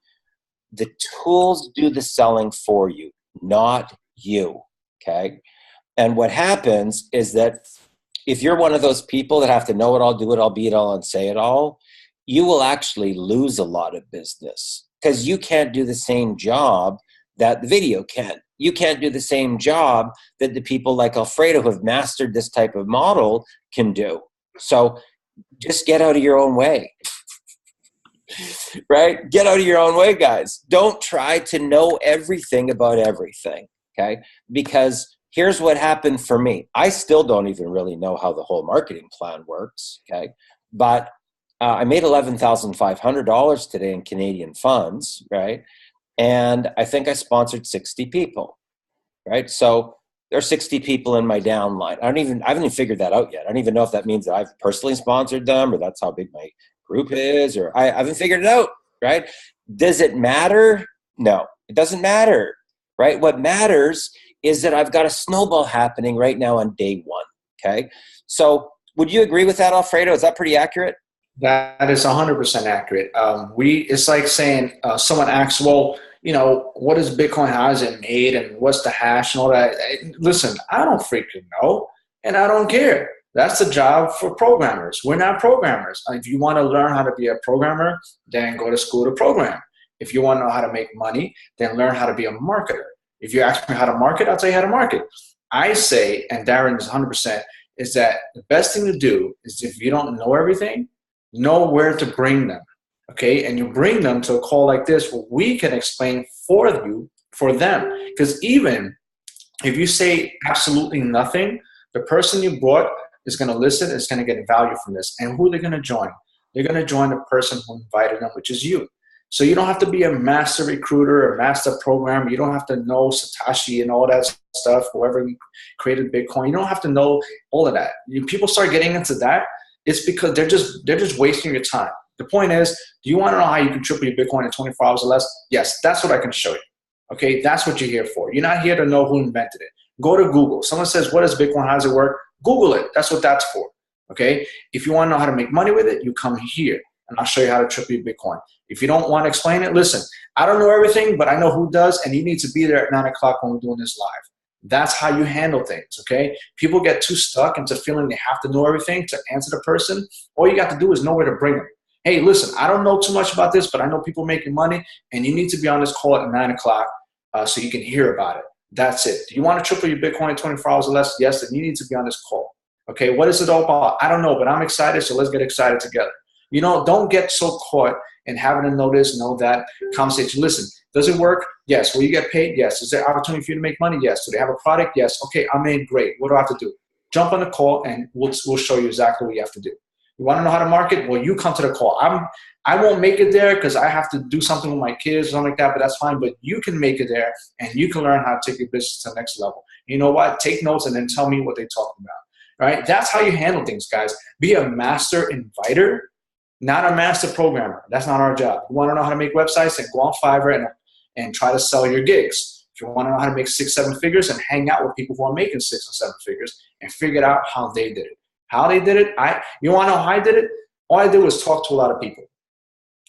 The tools do the selling for you, not you. Okay. And what happens is that if you're one of those people that have to know it all, do it all, be it all, and say it all, you will actually lose a lot of business because you can't do the same job that the video can. You can't do the same job that the people like Alfredo who have mastered this type of model can do. So just get out of your own way. Right? Get out of your own way, guys. Don't try to know everything about everything, okay? Because here's what happened for me. I still don't even really know how the whole marketing plan works, okay? But I made $11,500 today in Canadian funds, right? And I think I sponsored 60 people, right? So there are 60 people in my downline. I haven't even figured that out yet. I don't even know if that means that I've personally sponsored them or that's how big my group is, or I haven't figured it out, right? Does it matter? No, it doesn't matter, right? What matters is that I've got a snowball happening right now on day one, okay? So would you agree with that, Alfredo? Is that pretty accurate? That is 100% accurate. It's like saying someone asks, well, what is Bitcoin? How is it made? And what's the hash and all that? Listen, I don't freaking know, and I don't care. That's the job for programmers. We're not programmers. If you want to learn how to be a programmer, then go to school to program. If you want to know how to make money, then learn how to be a marketer. If you ask me how to market, I'll tell you how to market. I say, and Darren is 100%, is that the best thing to do is if you don't know everything, know where to bring them, okay? And you bring them to a call like this where we can explain for them. Because even if you say absolutely nothing, the person you brought is going to listen, is going to get value from this. And who are they going to join? They're going to join the person who invited them, which is you. So you don't have to be a master recruiter or master programmer. You don't have to know Satoshi and all that stuff, whoever created Bitcoin. You don't have to know all of that. People start getting into that, it's because they're just wasting your time. The point is, do you want to know how you can triple your Bitcoin in 24 hours or less? Yes, that's what I can show you. Okay, that's what you're here for. You're not here to know who invented it. Go to Google. Someone says, what is Bitcoin? How does it work? Google it. That's what that's for. Okay, if you want to know how to make money with it, you come here and I'll show you how to triple your Bitcoin. If you don't want to explain it, listen, I don't know everything, but I know who does, and you need to be there at 9 o'clock when we're doing this live. That's how you handle things, okay? People get too stuck into feeling they have to know everything to answer the person. All you got to do is know where to bring them. Hey, listen, I don't know too much about this, but I know people making money, and you need to be on this call at 9 o'clock so you can hear about it. That's it. Do you want to triple your Bitcoin in 24 hours or less? Yes, then you need to be on this call. Okay, what is it all about? I don't know, but I'm excited, so let's get excited together. Don't get so caught in having to know this, know that conversation. Listen, does it work? Yes. Will you get paid? Yes. Is there opportunity for you to make money? Yes. Do they have a product? Yes. Okay, I'm in. Great. What do I have to do? Jump on the call, and we'll show you exactly what you have to do. You want to know how to market? Well, you come to the call. I won't make it there because I have to do something with my kids or something like that, but that's fine. But you can make it there, and you can learn how to take your business to the next level. You know what? Take notes and then tell me what they're talking about. Right? That's how you handle things, guys. Be a master inviter, not a master programmer. That's not our job. You want to know how to make websites, then go on Fiverr and try to sell your gigs. If you want to know how to make 6-7 figures, and hang out with people who are making 6 or 7 figures and figure out how they did it. How they did it? You want to know how I did it? All I did was talk to a lot of people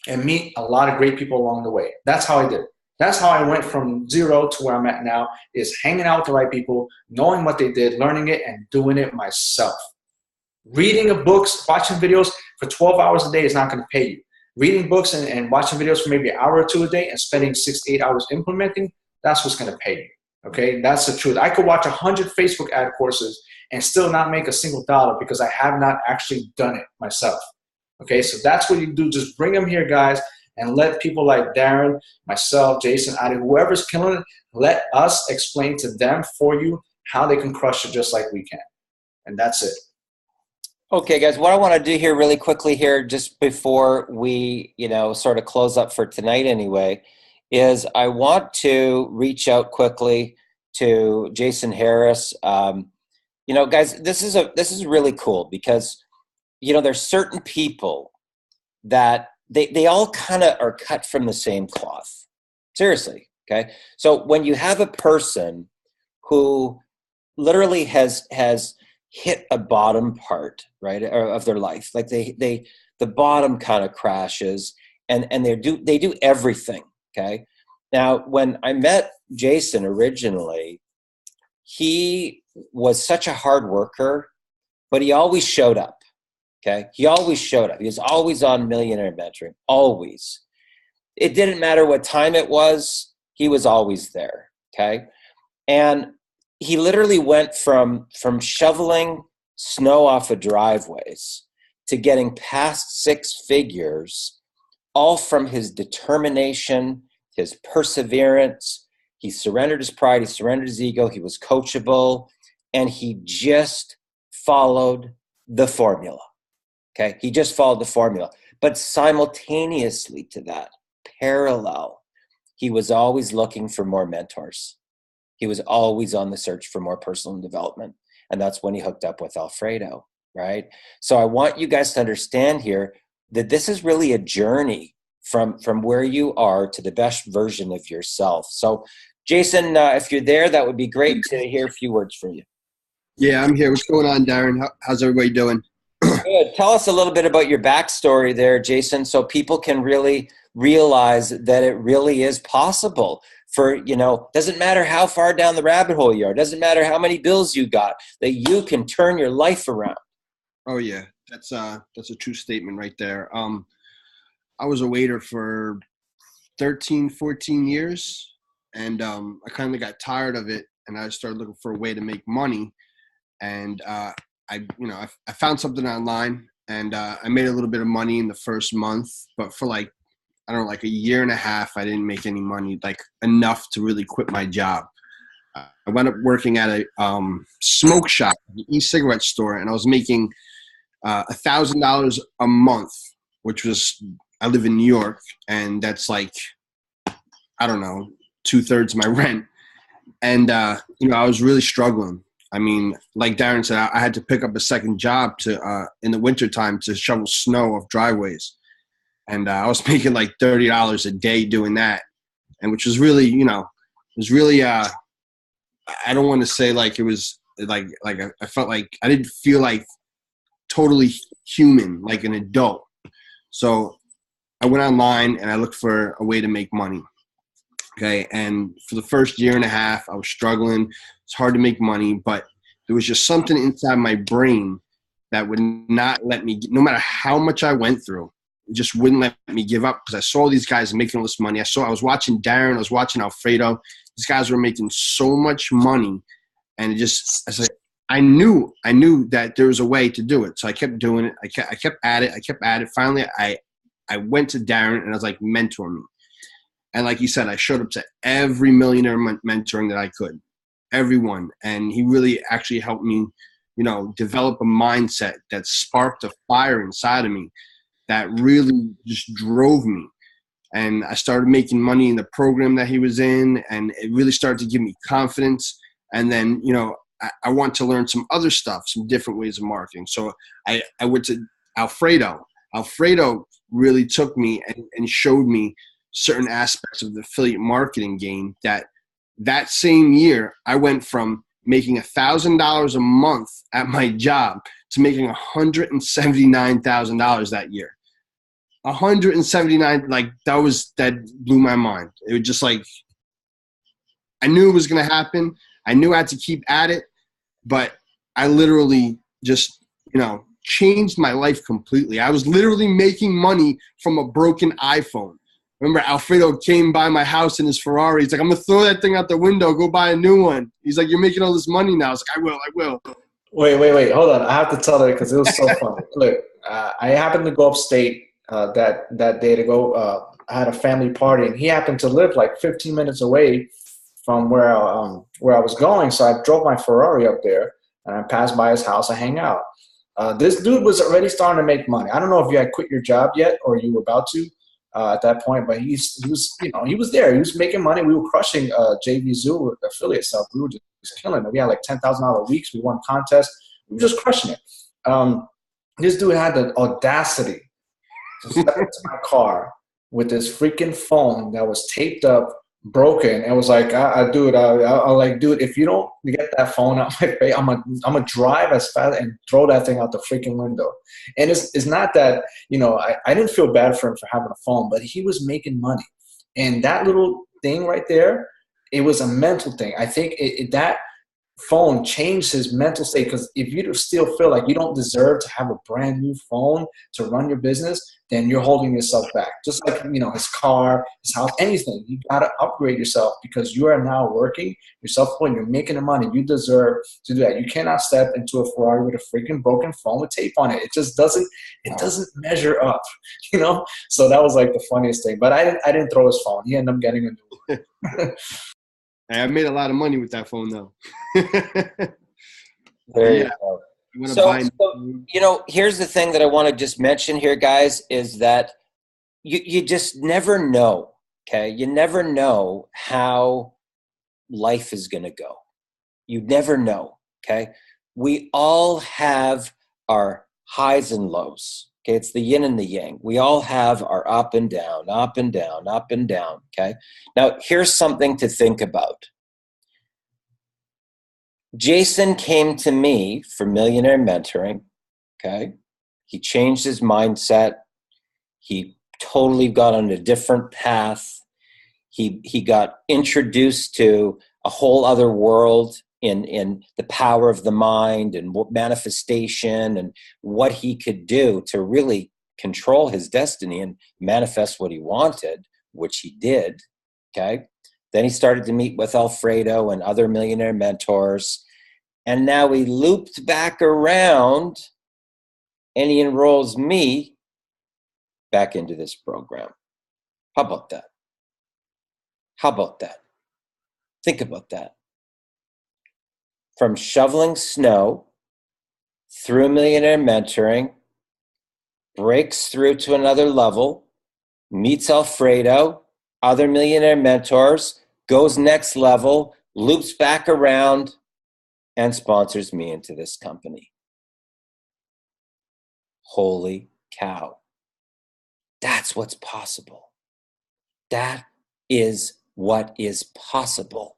and meet a lot of great people along the way. That's how I did it. That's how I went from zero to where I'm at now, is hanging out with the right people, knowing what they did, learning it, and doing it myself. Reading books, watching videos for 12 hours a day is not going to pay you. Reading books and watching videos for maybe an hour or 2 a day and spending 6 to 8 hours implementing, that's what's going to pay you. Okay, that's the truth. I could watch 100 Facebook ad courses and still not make a single dollar because I have not actually done it myself. Okay, so that's what you do. Just bring them here, guys. and let people like Darren, myself, Jason, Adi, whoever's killing it, let us explain to them for you how they can crush it just like we can. And that's it. Okay, guys, what I want to do here really quickly here, just before we, sort of close up for tonight anyway, is I want to reach out quickly to Jason Harris. Guys, this is really cool because, there's certain people that they all kind of are cut from the same cloth. Seriously, okay? So when you have a person who literally has hit a bottom part, right, of their life, like the bottom kind of crashes, and they do everything, okay? Now, when I met Jason originally, he was such a hard worker, but he always showed up. Okay, he always showed up. He was always on Millionaire Mentoring, always. It didn't matter what time it was, he was always there. Okay, and he literally went from shoveling snow off of driveways to getting past six figures, all from his determination, his perseverance. He surrendered his pride, he surrendered his ego, he was coachable, and he just followed the formula. Okay, he just followed the formula. But simultaneously to that, parallel, he was always looking for more mentors. He was always on the search for more personal development. And that's when he hooked up with Alfredo, right? So I want you guys to understand here that this is really a journey from where you are to the best version of yourself. So Jason, if you're there, that would be great to hear a few words from you. Yeah, I'm here. What's going on, Darren? How's everybody doing? Good. Tell us a little bit about your backstory there, Jason, so people can really realize that it really is possible for, doesn't matter how far down the rabbit hole you are, doesn't matter how many bills you got, that you can turn your life around. Oh, yeah. That's a true statement right there. I was a waiter for 13, 14 years, and I kind of got tired of it, and I started looking for a way to make money. And I found something online, and I made a little bit of money in the first month, but for like a year and a half, I didn't make any money, like enough to really quit my job. I wound up working at a smoke shop, an e-cigarette store, and I was making $1,000 a month, which was, I live in New York, and that's like, I don't know, 2/3 my rent. And, I was really struggling. I mean, like Darren said, I had to pick up a second job to in the wintertime to shovel snow off driveways. And I was making like $30 a day doing that. And which was really, I don't want to say like it was like I felt like I didn't feel like totally human, like an adult. So I went online and I looked for a way to make money. Okay. And for the first year and a half, I was struggling. It's hard to make money, but there was just something inside my brain that would not let me, no matter how much I went through, it just wouldn't let me give up, because I saw these guys making all this money. I was watching Darren, I was watching Alfredo. These guys were making so much money, and I knew that there was a way to do it. So I kept doing it. I kept at it. Finally, I went to Darren and I was like, mentor me. And like you said, I showed up to every millionaire mentoring that I could, everyone. And he really actually helped me, develop a mindset that sparked a fire inside of me that really just drove me. And I started making money in the program that he was in, and it really started to give me confidence. And then, I want to learn some other stuff, some different ways of marketing. So I went to Alfredo. Alfredo really took me and showed me certain aspects of the affiliate marketing game that same year. I went from making $1,000 a month at my job to making $179,000 that year. 179, like that blew my mind. It was just like, I knew it was going to happen. I knew I had to keep at it, but I literally just, changed my life completely. I was literally making money from a broken iPhone. Remember, Alfredo came by my house in his Ferrari. He's like, I'm going to throw that thing out the window, go buy a new one. He's like, you're making all this money now. I was like, I will. Wait. Hold on. I have to tell that because it was so funny. Look, I happened to go upstate that day to go I had a family party, and he happened to live like 15 minutes away from where I was going. So I drove my Ferrari up there, and I passed by his house. I hang out. This dude was already starting to make money. I don't know if you had quit your job yet or you were about to at that point, but he was, you know, he was there. He was making money. We were crushing JV Zoo affiliate stuff. We were just killing it. We had like $10,000 weeks. We won contests. We were just crushing it. This dude had the audacity to step into my car with this freaking phone that was taped up, broken, and was like, dude, if you don't get that phone out my face, I'm gonna drive as fast and throw that thing out the freaking window. And it's not that, you know, I didn't feel bad for him for having a phone, but he was making money. And that little thing right there, it was a mental thing. I think that phone changed his mental state, because if you still feel like you don't deserve to have a brand new phone to run your business, then you're holding yourself back. Just like, you know, his car, his house, anything. You got to upgrade yourself, because you are now working yourself when you're making the money. You deserve to do that. You cannot step into a Ferrari with a freaking broken phone with tape on it. It just doesn't measure up, you know? So that was like the funniest thing. But I didn't throw his phone. He ended up getting a new one. Hey, I made a lot of money with that phone, though. There you go. So, you know, here's the thing that I want to just mention here, guys, is that you just never know, okay? You never know how life is going to go. You never know, okay? We all have our highs and lows, okay? It's the yin and the yang. We all have our up and down, up and down, up and down, okay? Now, here's something to think about. Jason came to me for Millionaire Mentoring, okay? He changed his mindset. He totally got on a different path. He got introduced to a whole other world in the power of the mind and what manifestation and what he could do to really control his destiny and manifest what he wanted, which he did, okay? Then he started to meet with Alfredo and other millionaire mentors. And now he looped back around and he enrolls me back into this program. How about that? How about that? Think about that. From shoveling snow through millionaire mentoring, breaks through to another level, meets Alfredo, other millionaire mentors, goes next level, loops back around, and sponsors me into this company. Holy cow. That's what's possible. That is what is possible.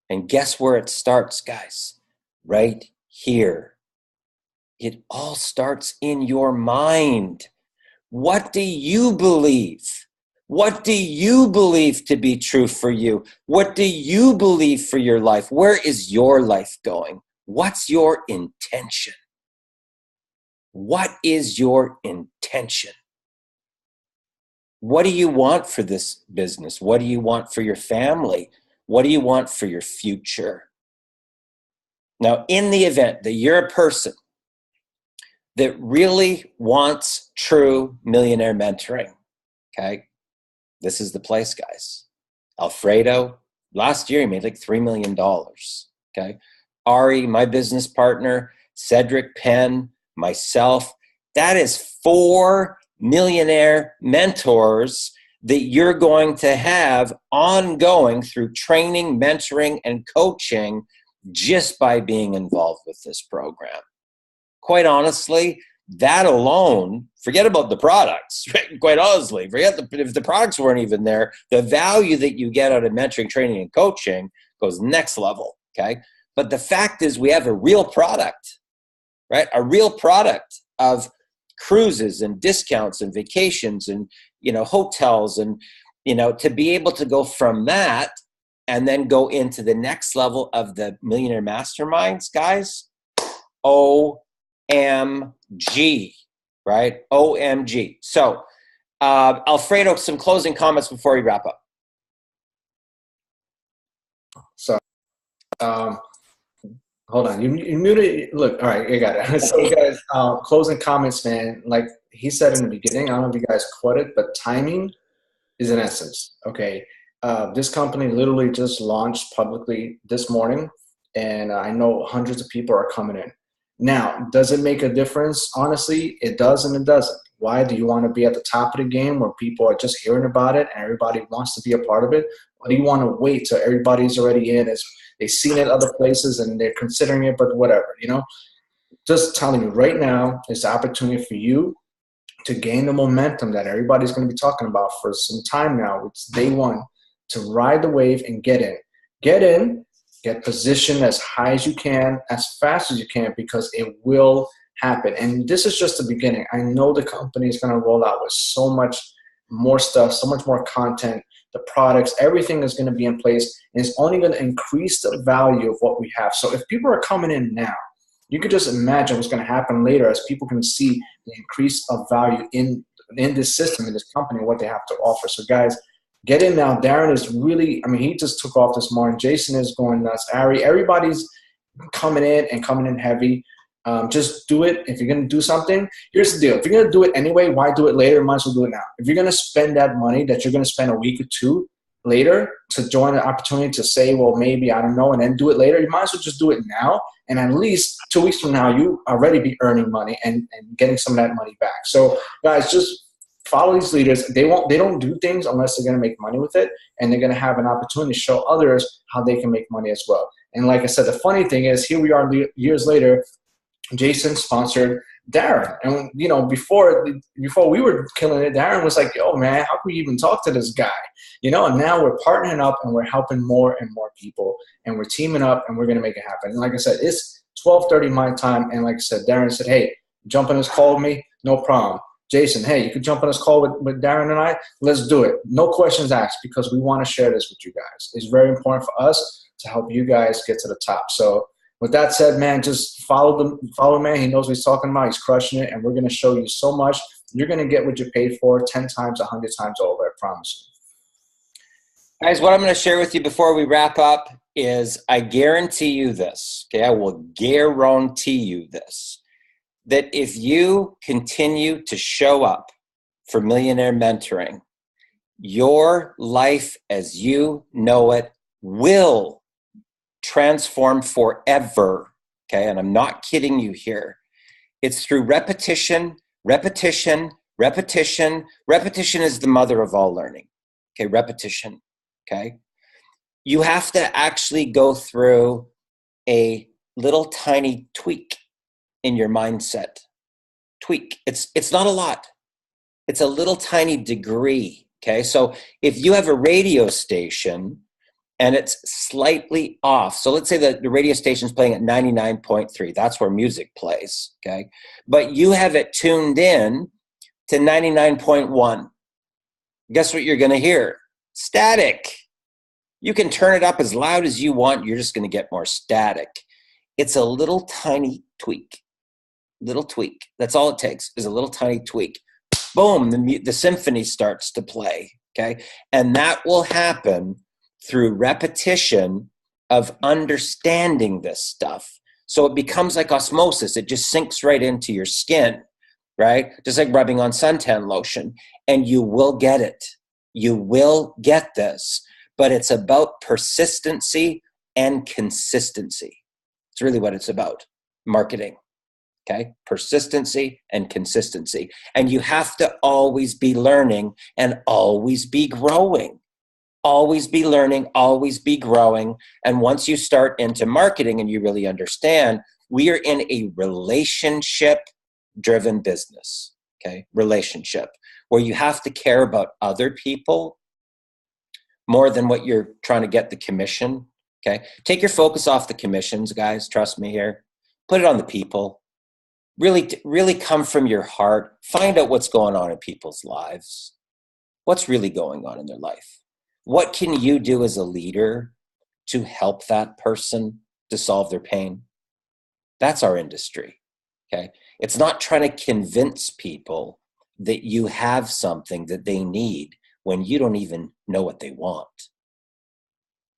And guess where it starts, guys? Right here. It all starts in your mind. What do you believe? What do you believe to be true for you? What do you believe for your life? Where is your life going? What's your intention? What is your intention? What do you want for this business? What do you want for your family? What do you want for your future? Now, in the event that you're a person that really wants true millionaire mentoring, okay? This is the place, guys. Alfredo, last year he made like $3 million, okay? Ari, my business partner, Cedric Penn, myself, that is 4 millionaire mentors that you're going to have ongoing through training, mentoring, and coaching just by being involved with this program. Quite honestly, that alone, forget about the products, right? Quite honestly, if the products weren't even there, the value that you get out of mentoring, training, and coaching goes next level, okay? But the fact is we have a real product, right? A real product of cruises and discounts and vacations and, you know, hotels and, you know, to be able to go from that and then go into the next level of the Millionaire Masterminds, guys, OMG, right? OMG. So, Alfredo, some closing comments before we wrap up. So, hold on. You muted. Look, all right, you got it. So, guys, closing comments, man. Like he said in the beginning, I don't know if you guys caught it, but timing is in essence, okay, this company literally just launched publicly this morning, and I know hundreds of people are coming in. Now, does it make a difference? Honestly, it does and it doesn't. Why? Do you want to be at the top of the game where people are just hearing about it and everybody wants to be a part of it? Or do you want to wait till everybody's already in, they've seen it other places and they're considering it, but whatever, you know? Just telling you right now, it's an opportunity for you to gain the momentum that everybody's going to be talking about for some time now. It's day one to ride the wave and get in. Get in, get positioned as high as you can, as fast as you can, because it will happen. And this is just the beginning. I know the company is going to roll out with so much more stuff, so much more content, the products, everything is going to be in place, and it's only going to increase the value of what we have. So if people are coming in now, you could just imagine what's going to happen later as people can see the increase of value in this system, in this company, what they have to offer. So guys, get in now. Darren is really, I mean, he just took off this morning. Jason is going nuts. Ari, everybody's coming in heavy. Just do it. If you're going to do something, here's the deal. If you're going to do it anyway, why do it later? Might as well do it now. If you're going to spend that money that you're going to spend a week or two later to join an opportunity to say, well, maybe, I don't know, and then do it later, you might as well just do it now. And at least 2 weeks from now, you already be earning money and getting some of that money back. So guys, just follow these leaders. They don't do things unless they're going to make money with it. And they're going to have an opportunity to show others how they can make money as well. And like I said, the funny thing is, here we are years later, Jason sponsored Darren. And, you know, before we were killing it, Darren was like, yo, man, how can we even talk to this guy? You know, and now we're partnering up and we're helping more and more people. And we're teaming up and we're going to make it happen. And like I said, it's 12:30 my time. And like I said, Darren said, hey, jump on this call with me. No problem. Jason, hey, you could jump on this call with Darren and I. Let's do it. No questions asked, because we want to share this with you guys. It's very important for us to help you guys get to the top. So with that said, man, just follow man. He knows what he's talking about. He's crushing it, and we're going to show you so much. You're going to get what you paid for 10 times, 100 times over, I promise you. Guys, what I'm going to share with you before we wrap up is I guarantee you this, okay? I will guarantee you this, that if you continue to show up for Millionaire Mentoring, your life as you know it will transform forever, okay? And I'm not kidding you here. It's through repetition, repetition, repetition. Repetition is the mother of all learning, okay? Repetition, okay? You have to actually go through a little tiny tweak in your mindset. Tweak. It's not a lot. It's a little tiny degree, okay? So if you have a radio station and it's slightly off. So let's say that the radio station's playing at 99.3. That's where music plays, okay? But you have it tuned in to 99.1. Guess what you're going to hear? Static. You can turn it up as loud as you want. You're just going to get more static. It's a little tiny tweak. Little tweak. That's all it takes, is a little tiny tweak. Boom, the symphony starts to play, okay? And that will happen through repetition of understanding this stuff. So it becomes like osmosis. It just sinks right into your skin, right? Just like rubbing on suntan lotion. And you will get it. You will get this. But it's about persistency and consistency. It's really what it's about. Marketing, okay? Persistency and consistency. And you have to always be learning and always be growing. Always be learning, always be growing. And once you start into marketing and you really understand, we are in a relationship-driven business, okay? Relationship, where you have to care about other people more than what you're trying to get the commission, okay? Take your focus off the commissions, guys. Trust me here. Put it on the people. Really come from your heart. Find out what's going on in people's lives. What's really going on in their life? What can you do as a leader to help that person to solve their pain? That's our industry, okay? It's not trying to convince people that you have something that they need when you don't even know what they want.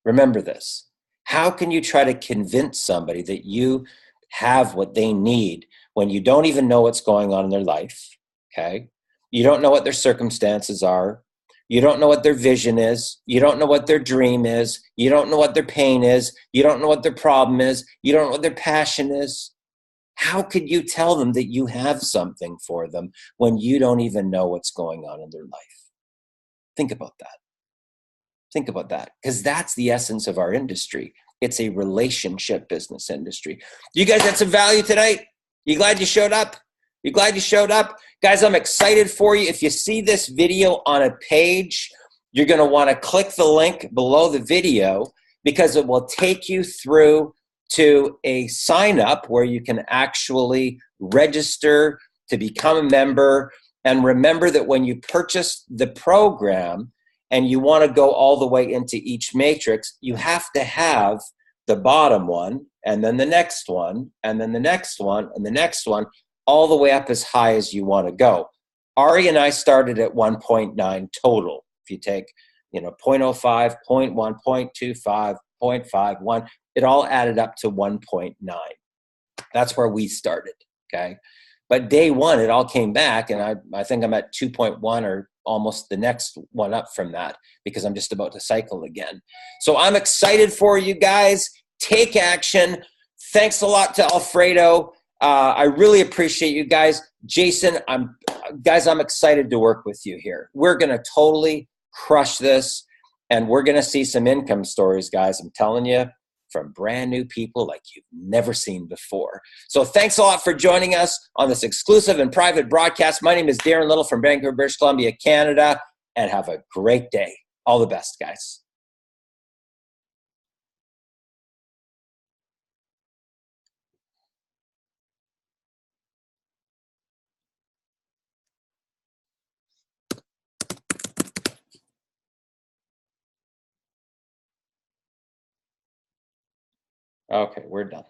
Remember this. How can you try to convince somebody that you have what they need when you don't even know what's going on in their life, okay? You don't know what their circumstances are. You don't know what their vision is. You don't know what their dream is. You don't know what their pain is. You don't know what their problem is. You don't know what their passion is. How could you tell them that you have something for them when you don't even know what's going on in their life? Think about that. Think about that, because that's the essence of our industry. It's a relationship business industry. You guys had some value tonight? You glad you showed up? You glad you showed up? Guys, I'm excited for you. If you see this video on a page, you're going to want to click the link below the video, because it will take you through to a sign up where you can actually register to become a member. And remember that when you purchase the program and you want to go all the way into each matrix, you have to have the bottom one, and then the next one, and then the next one, and the next one, all the way up as high as you want to go. Ari and I started at 1.9 total. If you take, 0.05, 0.1, 0.25, 0.51, it all added up to 1.9. That's where we started, okay? But day one, it all came back, and I think I'm at 2.1 or almost the next one up from that, because I'm just about to cycle again. So I'm excited for you guys. Take action. Thanks a lot to Alfredo. I really appreciate you guys. Jason, I'm excited to work with you here. We're going to totally crush this, and we're going to see some income stories, guys. I'm telling you, from brand new people like you've never seen before. So thanks a lot for joining us on this exclusive and private broadcast. My name is Darren Little from Vancouver, British Columbia, Canada, and have a great day. All the best, guys. Okay, we're done.